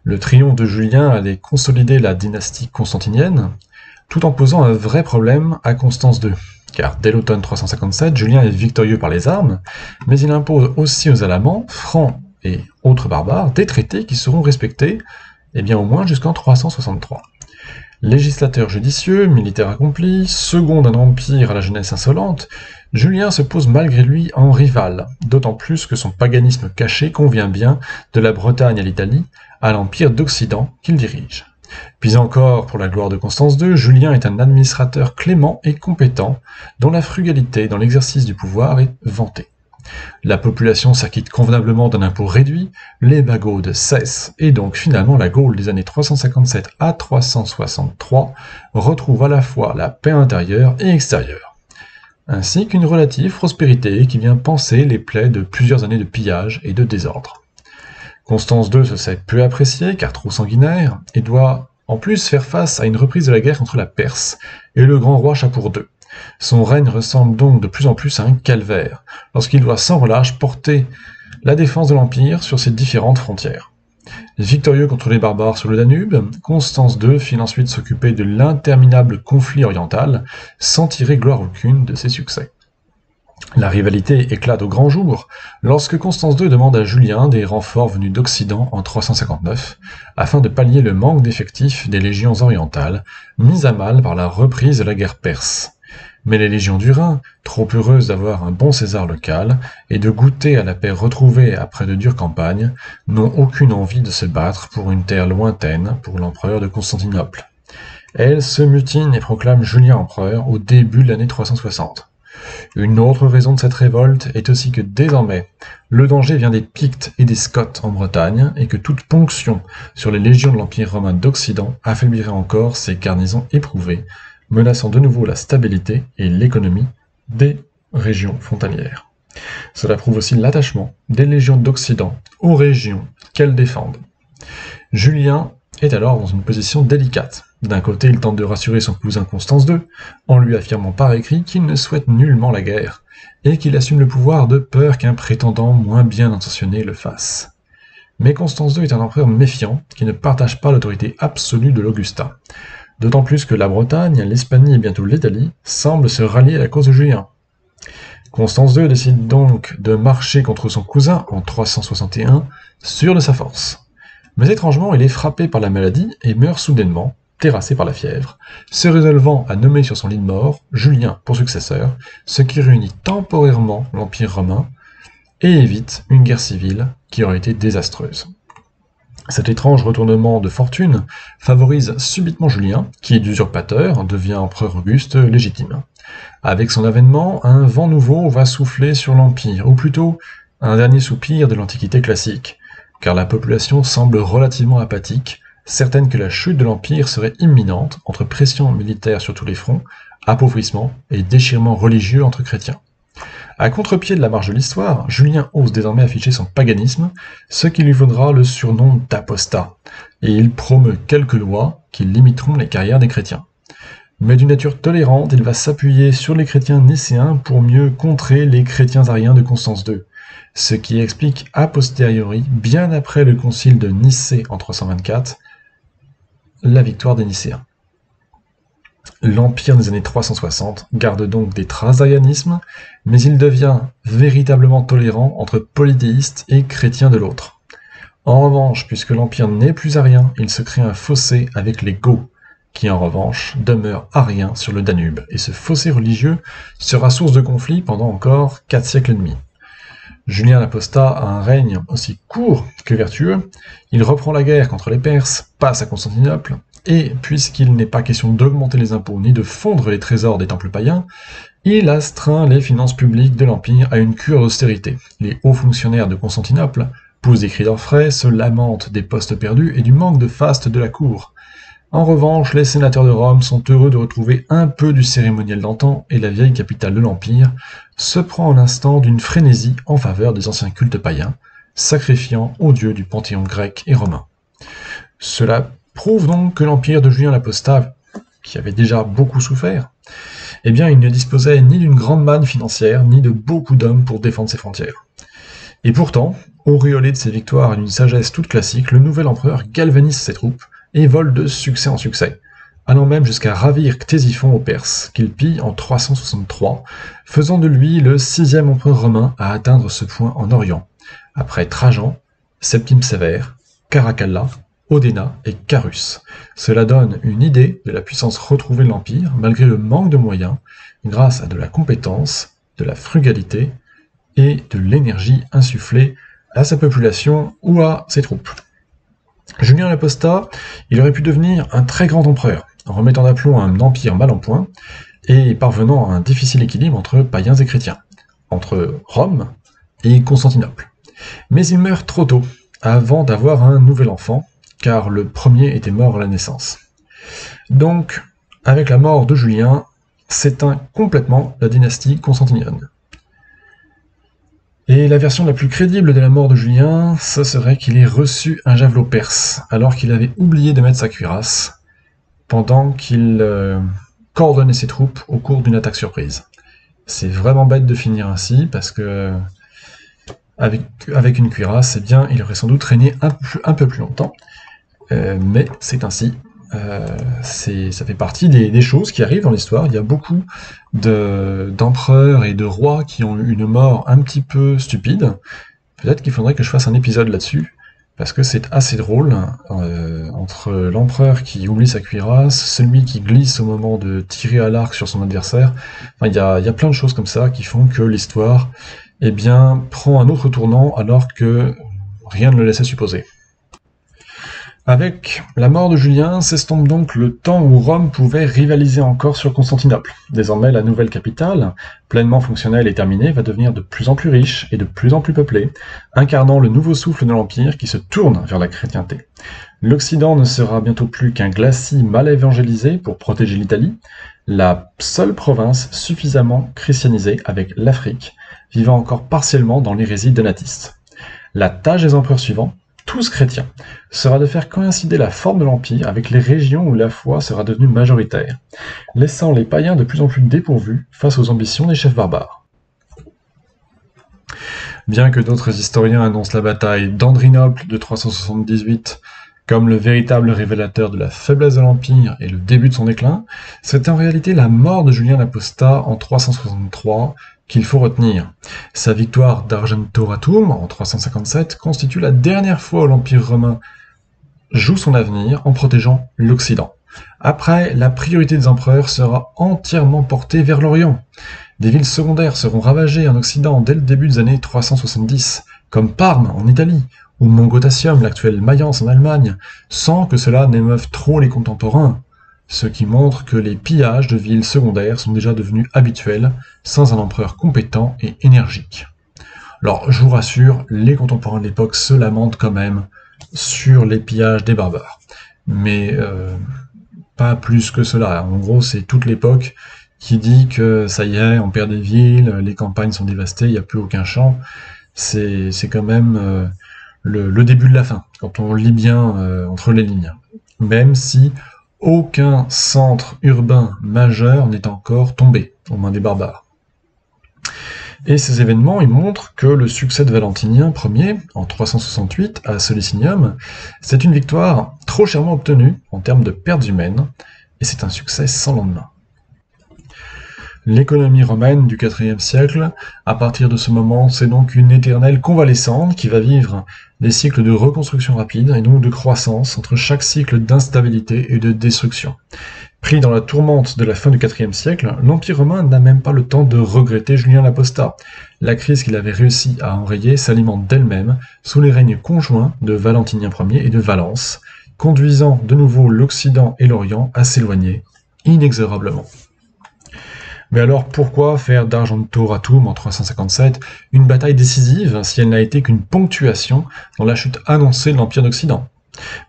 Le triomphe de Julien allait consolider la dynastie constantinienne, tout en posant un vrai problème à Constance II. Car dès l'automne 357, Julien est victorieux par les armes, mais il impose aussi aux Alamans, Francs et autres barbares, des traités qui seront respectés, au moins jusqu'en 363. Législateur judicieux, militaire accompli, second d'un empire à la jeunesse insolente, Julien se pose malgré lui en rival, d'autant plus que son paganisme caché convient bien de la Bretagne à l'Italie, à l'empire d'Occident qu'il dirige. Puis encore, pour la gloire de Constance II, Julien est un administrateur clément et compétent, dont la frugalité dans l'exercice du pouvoir est vantée. La population s'acquitte convenablement d'un impôt réduit, les bagaudes cessent, et donc finalement la Gaule des années 357 à 363 retrouve à la fois la paix intérieure et extérieure, ainsi qu'une relative prospérité qui vient panser les plaies de plusieurs années de pillage et de désordre. Constance II se sait peu appréciée, car trop sanguinaire, et doit en plus faire face à une reprise de la guerre contre la Perse et le grand roi Chapour II, Son règne ressemble donc de plus en plus à un calvaire, lorsqu'il doit sans relâche porter la défense de l'Empire sur ses différentes frontières. Victorieux contre les barbares sur le Danube, Constance II fit ensuite s'occuper de l'interminable conflit oriental, sans tirer gloire aucune de ses succès. La rivalité éclate au grand jour lorsque Constance II demande à Julien des renforts venus d'Occident en 359, afin de pallier le manque d'effectifs des légions orientales, mises à mal par la reprise de la guerre perse. Mais les légions du Rhin, trop heureuses d'avoir un bon César local et de goûter à la paix retrouvée après de dures campagnes, n'ont aucune envie de se battre pour une terre lointaine pour l'empereur de Constantinople. Elles se mutinent et proclament Julien empereur au début de l'année 360. Une autre raison de cette révolte est aussi que désormais, le danger vient des Pictes et des Scots en Bretagne, et que toute ponction sur les légions de l'Empire romain d'Occident affaiblirait encore ces garnisons éprouvées, menaçant de nouveau la stabilité et l'économie des régions frontalières. Cela prouve aussi l'attachement des légions d'Occident aux régions qu'elles défendent. Julien est alors dans une position délicate. D'un côté, il tente de rassurer son cousin Constance II, en lui affirmant par écrit qu'il ne souhaite nullement la guerre, et qu'il assume le pouvoir de peur qu'un prétendant moins bien intentionné le fasse. Mais Constance II est un empereur méfiant, qui ne partage pas l'autorité absolue de l'Augustin. D'autant plus que la Bretagne, l'Hispanie et bientôt l'Italie semblent se rallier à la cause de Julien. Constance II décide donc de marcher contre son cousin en 361, sûr de sa force. Mais étrangement, il est frappé par la maladie et meurt soudainement, terrassé par la fièvre, se résolvant à nommer sur son lit de mort Julien pour successeur, ce qui réunit temporairement l'Empire romain et évite une guerre civile qui aurait été désastreuse. Cet étrange retournement de fortune favorise subitement Julien, qui, d'usurpateur, devient empereur auguste légitime. Avec son avènement, un vent nouveau va souffler sur l'Empire, ou plutôt un dernier soupir de l'Antiquité classique, car la population semble relativement apathique, certaine que la chute de l'Empire serait imminente entre pression militaire sur tous les fronts, appauvrissement et déchirement religieux entre chrétiens. À contre-pied de la marche de l'histoire, Julien ose désormais afficher son paganisme, ce qui lui vaudra le surnom d'apostat, et il promeut quelques lois qui limiteront les carrières des chrétiens. Mais d'une nature tolérante, il va s'appuyer sur les chrétiens nicéens pour mieux contrer les chrétiens ariens de Constance II, ce qui explique a posteriori, bien après le concile de Nicée en 324, la victoire des Nicéens. L'Empire des années 360 garde donc des traces d'arianisme, mais il devient véritablement tolérant entre polythéistes et chrétiens de l'autre. En revanche, puisque l'Empire n'est plus arien, il se crée un fossé avec les Goths, qui en revanche demeurent ariens sur le Danube, et ce fossé religieux sera source de conflits pendant encore 4 siècles et demi. Julien l'Apostat a un règne aussi court que vertueux, il reprend la guerre contre les Perses, passe à Constantinople, et puisqu'il n'est pas question d'augmenter les impôts ni de fondre les trésors des temples païens, il astreint les finances publiques de l'Empire à une cure d'austérité. Les hauts fonctionnaires de Constantinople poussent des cris d'orfraie, se lamentent des postes perdus et du manque de faste de la cour. En revanche, les sénateurs de Rome sont heureux de retrouver un peu du cérémoniel d'antan et la vieille capitale de l'Empire se prend un instant d'une frénésie en faveur des anciens cultes païens, sacrifiant aux dieux du panthéon grec et romain. Cela prouve donc que l'Empire de Julien l'Apostat, qui avait déjà beaucoup souffert, eh bien, il ne disposait ni d'une grande manne financière, ni de beaucoup d'hommes pour défendre ses frontières. Et pourtant, auréolé de ses victoires et d'une sagesse toute classique, le nouvel empereur galvanise ses troupes et vole de succès en succès, allant même jusqu'à ravir Ctésiphon aux Perses, qu'il pille en 363, faisant de lui le 6e empereur romain à atteindre ce point en Orient, après Trajan, Septime Sévère, Caracalla, Odéna et Carus. Cela donne une idée de la puissance retrouvée de l'Empire, malgré le manque de moyens, grâce à de la compétence, de la frugalité et de l'énergie insufflée à sa population ou à ses troupes. Julien l'Apostat, il aurait pu devenir un très grand empereur, en remettant d'aplomb un empire mal en point, et parvenant à un difficile équilibre entre païens et chrétiens, entre Rome et Constantinople. Mais il meurt trop tôt, avant d'avoir un nouvel enfant, car le premier était mort à la naissance. Donc, avec la mort de Julien, s'éteint complètement la dynastie constantinienne. Et la version la plus crédible de la mort de Julien, ce serait qu'il ait reçu un javelot perse, alors qu'il avait oublié de mettre sa cuirasse, pendant qu'il coordonner ses troupes au cours d'une attaque surprise. C'est vraiment bête de finir ainsi, parce que avec une cuirasse, eh bien, il aurait sans doute régné un peu plus longtemps, mais c'est ainsi. Ça fait partie des choses qui arrivent dans l'histoire. Il y a beaucoup d'empereurs et de rois qui ont eu une mort un petit peu stupide. Peut-être qu'il faudrait que je fasse un épisode là-dessus, parce que c'est assez drôle, entre l'empereur qui oublie sa cuirasse, celui qui glisse au moment de tirer à l'arc sur son adversaire. Enfin, il y a plein de choses comme ça qui font que l'histoire, eh bien, prend un autre tournant alors que rien ne le laissait supposer. Avec la mort de Julien, s'estompe donc le temps où Rome pouvait rivaliser encore sur Constantinople. Désormais, la nouvelle capitale, pleinement fonctionnelle et terminée, va devenir de plus en plus riche et de plus en plus peuplée, incarnant le nouveau souffle de l'Empire qui se tourne vers la chrétienté. L'Occident ne sera bientôt plus qu'un glacis mal évangélisé pour protéger l'Italie, la seule province suffisamment christianisée avec l'Afrique, vivant encore partiellement dans l'hérésie donatiste. La tâche des empereurs suivants, tous chrétiens, sera de faire coïncider la forme de l'Empire avec les régions où la foi sera devenue majoritaire, laissant les païens de plus en plus dépourvus face aux ambitions des chefs barbares. Bien que d'autres historiens annoncent la bataille d'Andrinople de 378 comme le véritable révélateur de la faiblesse de l'Empire et le début de son déclin, c'est en réalité la mort de Julien l'Apostat en 363 qu'il faut retenir. Sa victoire d'Argentoratum en 357 constitue la dernière fois où l'Empire romain joue son avenir en protégeant l'Occident. Après, la priorité des empereurs sera entièrement portée vers l'Orient. Des villes secondaires seront ravagées en Occident dès le début des années 370, comme Parme en Italie, ou Mogontiacum, l'actuelle Mayence en Allemagne, sans que cela n'émeuve trop les contemporains, ce qui montre que les pillages de villes secondaires sont déjà devenus habituels, sans un empereur compétent et énergique. Alors, je vous rassure, les contemporains de l'époque se lamentent quand même sur les pillages des barbares. Mais pas plus que cela. En gros, c'est toute l'époque qui dit que ça y est, on perd des villes, les campagnes sont dévastées, il n'y a plus aucun champ. C'est quand même le début de la fin, quand on lit bien entre les lignes. Même si aucun centre urbain majeur n'est encore tombé aux mains des barbares. Et ces événements, ils montrent que le succès de Valentinien Ier, en 368, à Solicinium, c'est une victoire trop chèrement obtenue en termes de pertes humaines, et c'est un succès sans lendemain. L'économie romaine du IVe siècle, à partir de ce moment, c'est donc une éternelle convalescente qui va vivre des cycles de reconstruction rapide et donc de croissance entre chaque cycle d'instabilité et de destruction. Pris dans la tourmente de la fin du IVe siècle, l'Empire romain n'a même pas le temps de regretter Julien l'Apostat. La crise qu'il avait réussi à enrayer s'alimente d'elle-même sous les règnes conjoints de Valentinien Ier et de Valence, conduisant de nouveau l'Occident et l'Orient à s'éloigner inexorablement. Mais alors pourquoi faire d'Argentoratum en 357 une bataille décisive si elle n'a été qu'une ponctuation dans la chute annoncée de l'Empire d'Occident?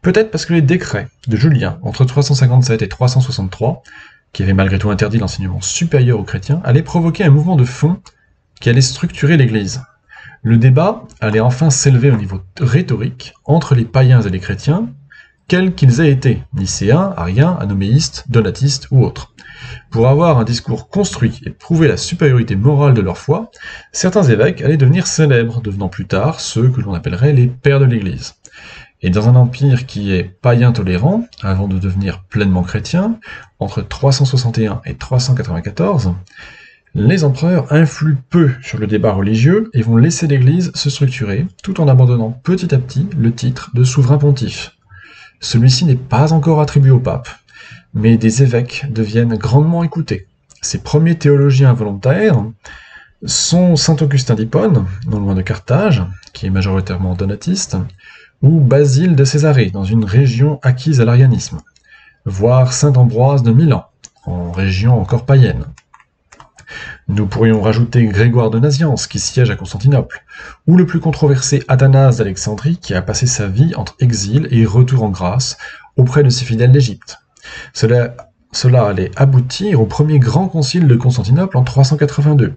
Peut-être parce que les décrets de Julien entre 357 et 363, qui avaient malgré tout interdit l'enseignement supérieur aux chrétiens, allaient provoquer un mouvement de fond qui allait structurer l'Église. Le débat allait enfin s'élever au niveau rhétorique entre les païens et les chrétiens, quels qu'ils aient été, nicéens, ariens, anoméistes, donatistes ou autres. Pour avoir un discours construit et prouver la supériorité morale de leur foi, certains évêques allaient devenir célèbres, devenant plus tard ceux que l'on appellerait les pères de l'Église. Et dans un empire qui est païen tolérant, avant de devenir pleinement chrétien, entre 361 et 394, les empereurs influent peu sur le débat religieux et vont laisser l'Église se structurer, tout en abandonnant petit à petit le titre de souverain pontife. Celui-ci n'est pas encore attribué au pape, mais des évêques deviennent grandement écoutés. Ces premiers théologiens volontaires sont saint Augustin d'Hippone, non loin de Carthage, qui est majoritairement donatiste, ou Basile de Césarée, dans une région acquise à l'arianisme, voire saint Ambroise de Milan, en région encore païenne. Nous pourrions rajouter Grégoire de Nazianze, qui siège à Constantinople, ou le plus controversé Athanase d'Alexandrie, qui a passé sa vie entre exil et retour en grâce auprès de ses fidèles d'Égypte. Cela allait aboutir au premier grand concile de Constantinople en 382,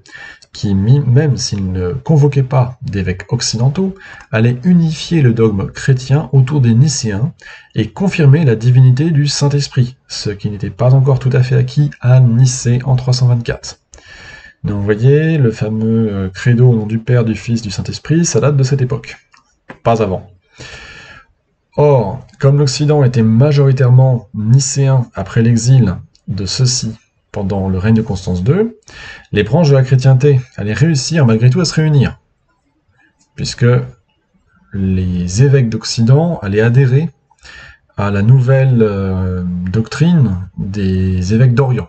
qui, même s'il ne convoquait pas d'évêques occidentaux, allait unifier le dogme chrétien autour des Nicéens et confirmer la divinité du Saint-Esprit, ce qui n'était pas encore tout à fait acquis à Nicée en 324. Donc vous voyez, le fameux credo au nom du Père, du Fils, du Saint-Esprit, ça date de cette époque, pas avant. Or, comme l'Occident était majoritairement nicéen après l'exil de ceux-ci pendant le règne de Constance II, les branches de la chrétienté allaient réussir malgré tout à se réunir, puisque les évêques d'Occident allaient adhérer à la nouvelle doctrine des évêques d'Orient.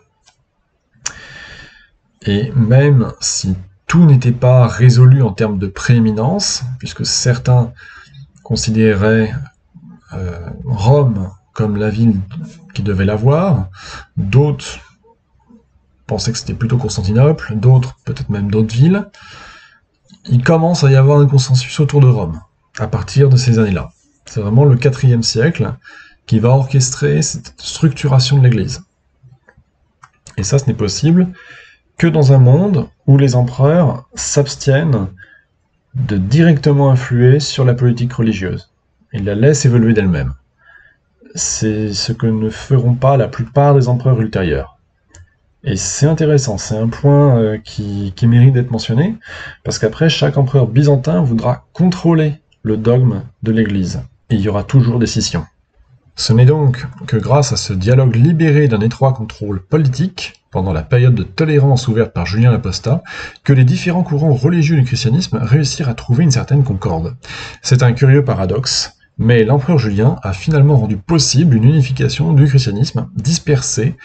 Et même si tout n'était pas résolu en termes de prééminence, puisque certains considéraient Rome comme la ville qui devait l'avoir, d'autres pensaient que c'était plutôt Constantinople, d'autres peut-être même d'autres villes, il commence à y avoir un consensus autour de Rome, à partir de ces années-là. C'est vraiment le IVe siècle qui va orchestrer cette structuration de l'Église. Et ça, ce n'est possible que dans un monde où les empereurs s'abstiennent de directement influer sur la politique religieuse. Ils la laissent évoluer d'elle-même. C'est ce que ne feront pas la plupart des empereurs ultérieurs. Et c'est intéressant, c'est un point qui mérite d'être mentionné, parce qu'après, chaque empereur byzantin voudra contrôler le dogme de l'Église, et il y aura toujours des scissions. Ce n'est donc que grâce à ce dialogue libéré d'un étroit contrôle politique, pendant la période de tolérance ouverte par Julien l'Apostat, que les différents courants religieux du christianisme réussirent à trouver une certaine concorde. C'est un curieux paradoxe, mais l'empereur Julien a finalement rendu possible une unification du christianisme dispersé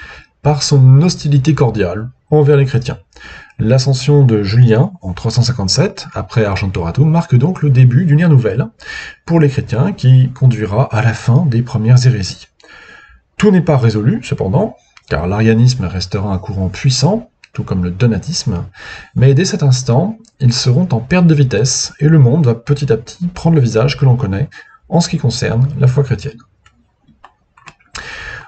par son hostilité cordiale envers les chrétiens. L'ascension de Julien, en 357, après Argentoratum, marque donc le début d'une ère nouvelle pour les chrétiens qui conduira à la fin des premières hérésies. Tout n'est pas résolu, cependant, car l'arianisme restera un courant puissant, tout comme le donatisme, mais dès cet instant, ils seront en perte de vitesse, et le monde va petit à petit prendre le visage que l'on connaît en ce qui concerne la foi chrétienne.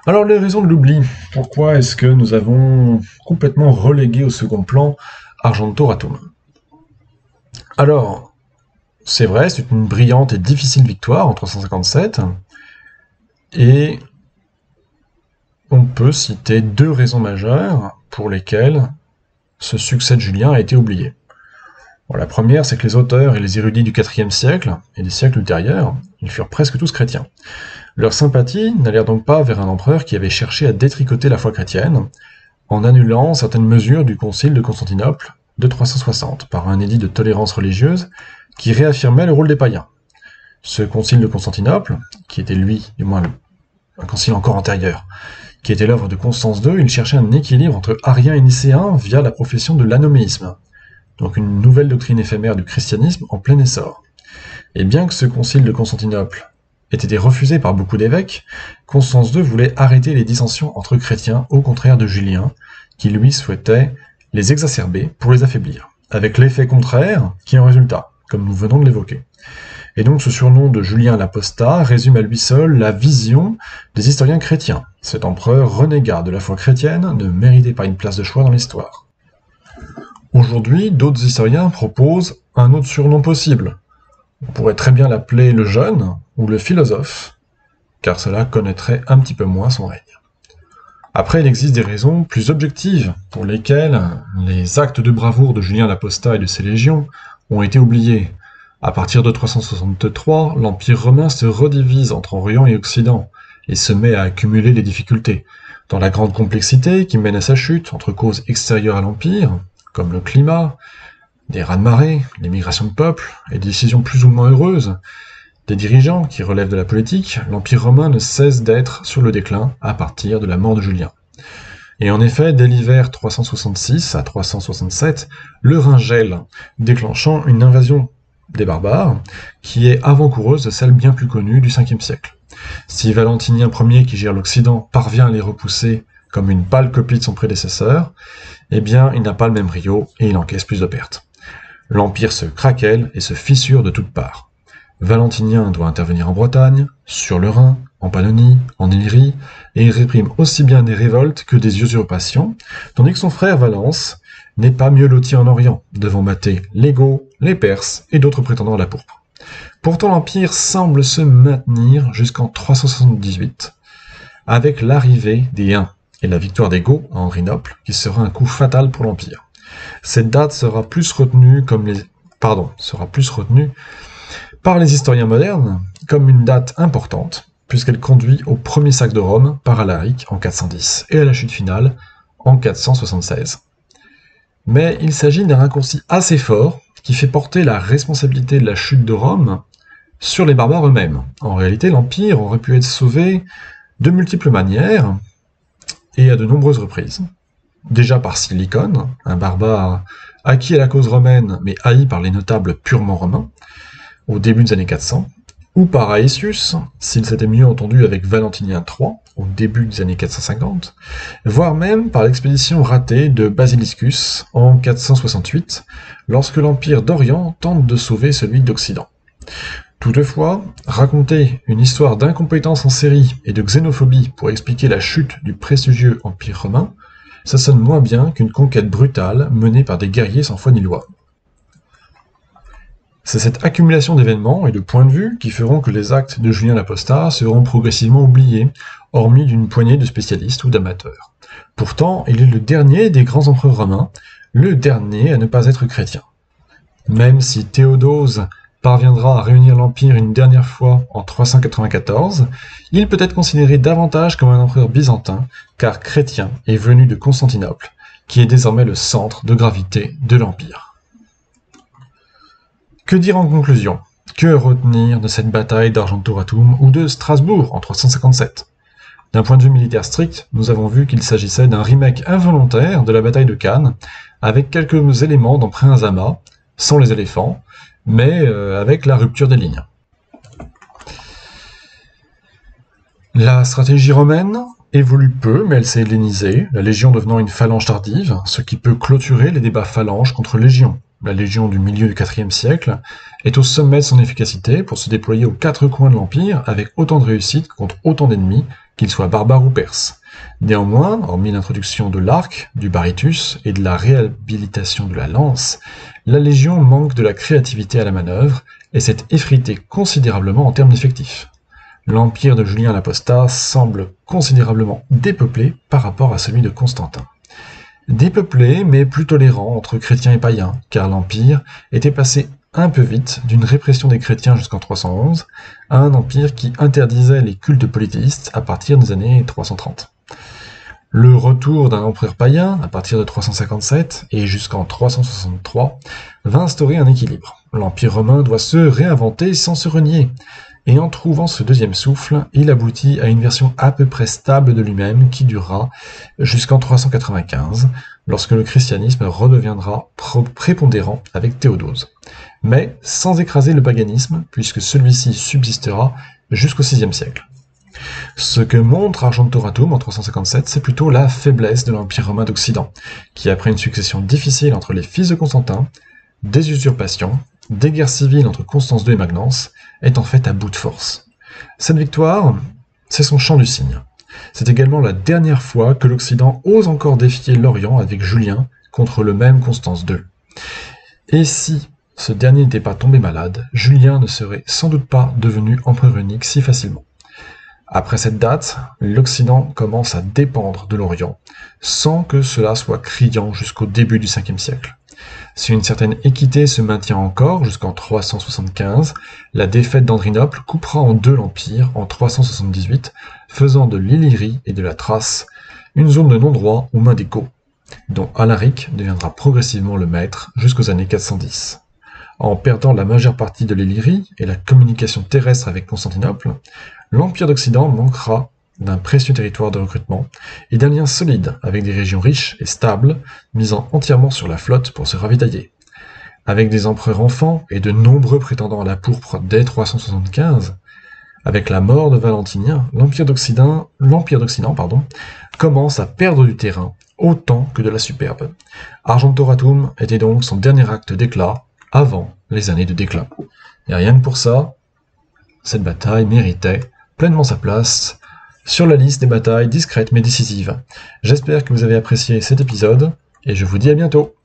Alors les raisons de l'oubli, pourquoi est-ce que nous avons complètement relégué au second plan Argentoratum? Alors, c'est vrai, c'est une brillante et difficile victoire en 357, et on peut citer deux raisons majeures pour lesquelles ce succès de Julien a été oublié. Bon, la première, c'est que les auteurs et les érudits du IVe siècle, et des siècles ultérieurs, ils furent presque tous chrétiens. Leur sympathie n'allèrent donc pas vers un empereur qui avait cherché à détricoter la foi chrétienne, en annulant certaines mesures du concile de Constantinople de 360, par un édit de tolérance religieuse qui réaffirmait le rôle des païens. Ce concile de Constantinople, qui était lui, du moins un concile encore antérieur, qui était l'œuvre de Constance II, il cherchait un équilibre entre ariens et nicéens via la profession de l'anoméisme, donc une nouvelle doctrine éphémère du christianisme en plein essor. Et bien que ce concile de Constantinople ait été refusé par beaucoup d'évêques, Constance II voulait arrêter les dissensions entre chrétiens, au contraire de Julien, qui lui souhaitait les exacerber pour les affaiblir, avec l'effet contraire qui en résulta, comme nous venons de l'évoquer. Et donc ce surnom de Julien l'Apostat résume à lui seul la vision des historiens chrétiens. Cet empereur renégat de la foi chrétienne ne méritait pas une place de choix dans l'histoire. Aujourd'hui, d'autres historiens proposent un autre surnom possible. On pourrait très bien l'appeler le jeune ou le philosophe, car cela connaîtrait un petit peu moins son règne. Après, il existe des raisons plus objectives pour lesquelles les actes de bravoure de Julien l'Apostat et de ses légions ont été oubliés. À partir de 363, l'Empire romain se redivise entre Orient et Occident, et se met à accumuler les difficultés, dans la grande complexité qui mène à sa chute entre causes extérieures à l'Empire, comme le climat, des raz-de-marée, les migrations de peuples, et des décisions plus ou moins heureuses, des dirigeants qui relèvent de la politique, l'Empire romain ne cesse d'être sur le déclin à partir de la mort de Julien. Et en effet, dès l'hiver 366 à 367, le Rhin gèle, déclenchant une invasion des barbares, qui est avant-coureuse de celle bien plus connue du Ve siècle. Si Valentinien Ier, qui gère l'Occident, parvient à les repousser comme une pâle copie de son prédécesseur, eh bien, il n'a pas le même brio et il encaisse plus de pertes. L'Empire se craquelle et se fissure de toutes parts. Valentinien doit intervenir en Bretagne, sur le Rhin, en Pannonie, en Illyrie, et il réprime aussi bien des révoltes que des usurpations, tandis que son frère Valence n'est pas mieux loti en Orient, devant mater les Goths, les Perses et d'autres prétendants à la pourpre. Pourtant l'Empire semble se maintenir jusqu'en 378, avec l'arrivée des Huns et la victoire des Goths à Henrinople, qui sera un coup fatal pour l'Empire. Cette date sera plus retenue par les historiens modernes comme une date importante, puisqu'elle conduit au premier sac de Rome par Alaric en 410 et à la chute finale en 476. Mais il s'agit d'un raccourci assez fort qui fait porter la responsabilité de la chute de Rome sur les barbares eux-mêmes. En réalité, l'Empire aurait pu être sauvé de multiples manières et à de nombreuses reprises. Déjà par Silicone, un barbare acquis à la cause romaine mais haï par les notables purement romains, au début des années 400, ou par Aetius, s'il s'était mieux entendu avec Valentinien III, au début des années 450, voire même par l'expédition ratée de Basiliscus en 468, lorsque l'Empire d'Orient tente de sauver celui d'Occident. Toutefois, raconter une histoire d'incompétence en série et de xénophobie pour expliquer la chute du prestigieux Empire romain, ça sonne moins bien qu'une conquête brutale menée par des guerriers sans foi ni loi. C'est cette accumulation d'événements et de points de vue qui feront que les actes de Julien l'Apostat seront progressivement oubliés, hormis d'une poignée de spécialistes ou d'amateurs. Pourtant, il est le dernier des grands empereurs romains, le dernier à ne pas être chrétien. Même si Théodose parviendra à réunir l'Empire une dernière fois en 394, il peut être considéré davantage comme un empereur byzantin, car chrétien et venu de Constantinople, qui est désormais le centre de gravité de l'Empire. Que dire en conclusion? Que retenir de cette bataille d'Argentoratum ou de Strasbourg en 357? D'un point de vue militaire strict, nous avons vu qu'il s'agissait d'un remake involontaire de la bataille de Cannes, avec quelques éléments d'emprunt à Zama, sans les éléphants, mais avec la rupture des lignes. La stratégie romaine évolue peu, mais elle s'est hellénisée, la Légion devenant une phalange tardive, ce qui peut clôturer les débats phalanges contre Légion. La Légion du milieu du IVe siècle est au sommet de son efficacité pour se déployer aux quatre coins de l'Empire avec autant de réussite contre autant d'ennemis, qu'ils soient barbares ou perses. Néanmoins, hormis l'introduction de l'arc, du baritus et de la réhabilitation de la lance, la Légion manque de la créativité à la manœuvre et s'est effritée considérablement en termes d'effectifs. L'Empire de Julien l'Apostat semble considérablement dépeuplé par rapport à celui de Constantin. Dépeuplé, mais plus tolérant entre chrétiens et païens, car l'Empire était passé un peu vite d'une répression des chrétiens jusqu'en 311 à un empire qui interdisait les cultes polythéistes à partir des années 330. Le retour d'un empereur païen, à partir de 357 et jusqu'en 363, va instaurer un équilibre. L'Empire romain doit se réinventer sans se renier. Et en trouvant ce deuxième souffle, il aboutit à une version à peu près stable de lui-même qui durera jusqu'en 395, lorsque le christianisme redeviendra prépondérant avec Théodose. Mais sans écraser le paganisme, puisque celui-ci subsistera jusqu'au VIe siècle. Ce que montre Argentoratum en 357, c'est plutôt la faiblesse de l'Empire romain d'Occident, qui après une succession difficile entre les fils de Constantin, des usurpations, des guerres civiles entre Constance II et Magnence, est en fait à bout de force. Cette victoire, c'est son chant du cygne. C'est également la dernière fois que l'Occident ose encore défier l'Orient avec Julien contre le même Constance II. Et si ce dernier n'était pas tombé malade, Julien ne serait sans doute pas devenu empereur unique si facilement. Après cette date, l'Occident commence à dépendre de l'Orient, sans que cela soit criant jusqu'au début du Ve siècle. Si une certaine équité se maintient encore jusqu'en 375, la défaite d'Andrinople coupera en deux l'Empire en 378, faisant de l'Illyrie et de la Thrace une zone de non-droit aux mains des Goths, dont Alaric deviendra progressivement le maître jusqu'aux années 410. En perdant la majeure partie de l'Illyrie et la communication terrestre avec Constantinople, l'Empire d'Occident manquera d'un précieux territoire de recrutement et d'un lien solide avec des régions riches et stables, misant entièrement sur la flotte pour se ravitailler. Avec des empereurs enfants et de nombreux prétendants à la pourpre dès 375, avec la mort de Valentinien, l'Empire d'Occident commence à perdre du terrain autant que de la superbe. Argentoratum était donc son dernier acte d'éclat avant les années de déclin. Et rien que pour ça, cette bataille méritait pleinement sa place sur la liste des batailles discrètes mais décisives. J'espère que vous avez apprécié cet épisode, et je vous dis à bientôt.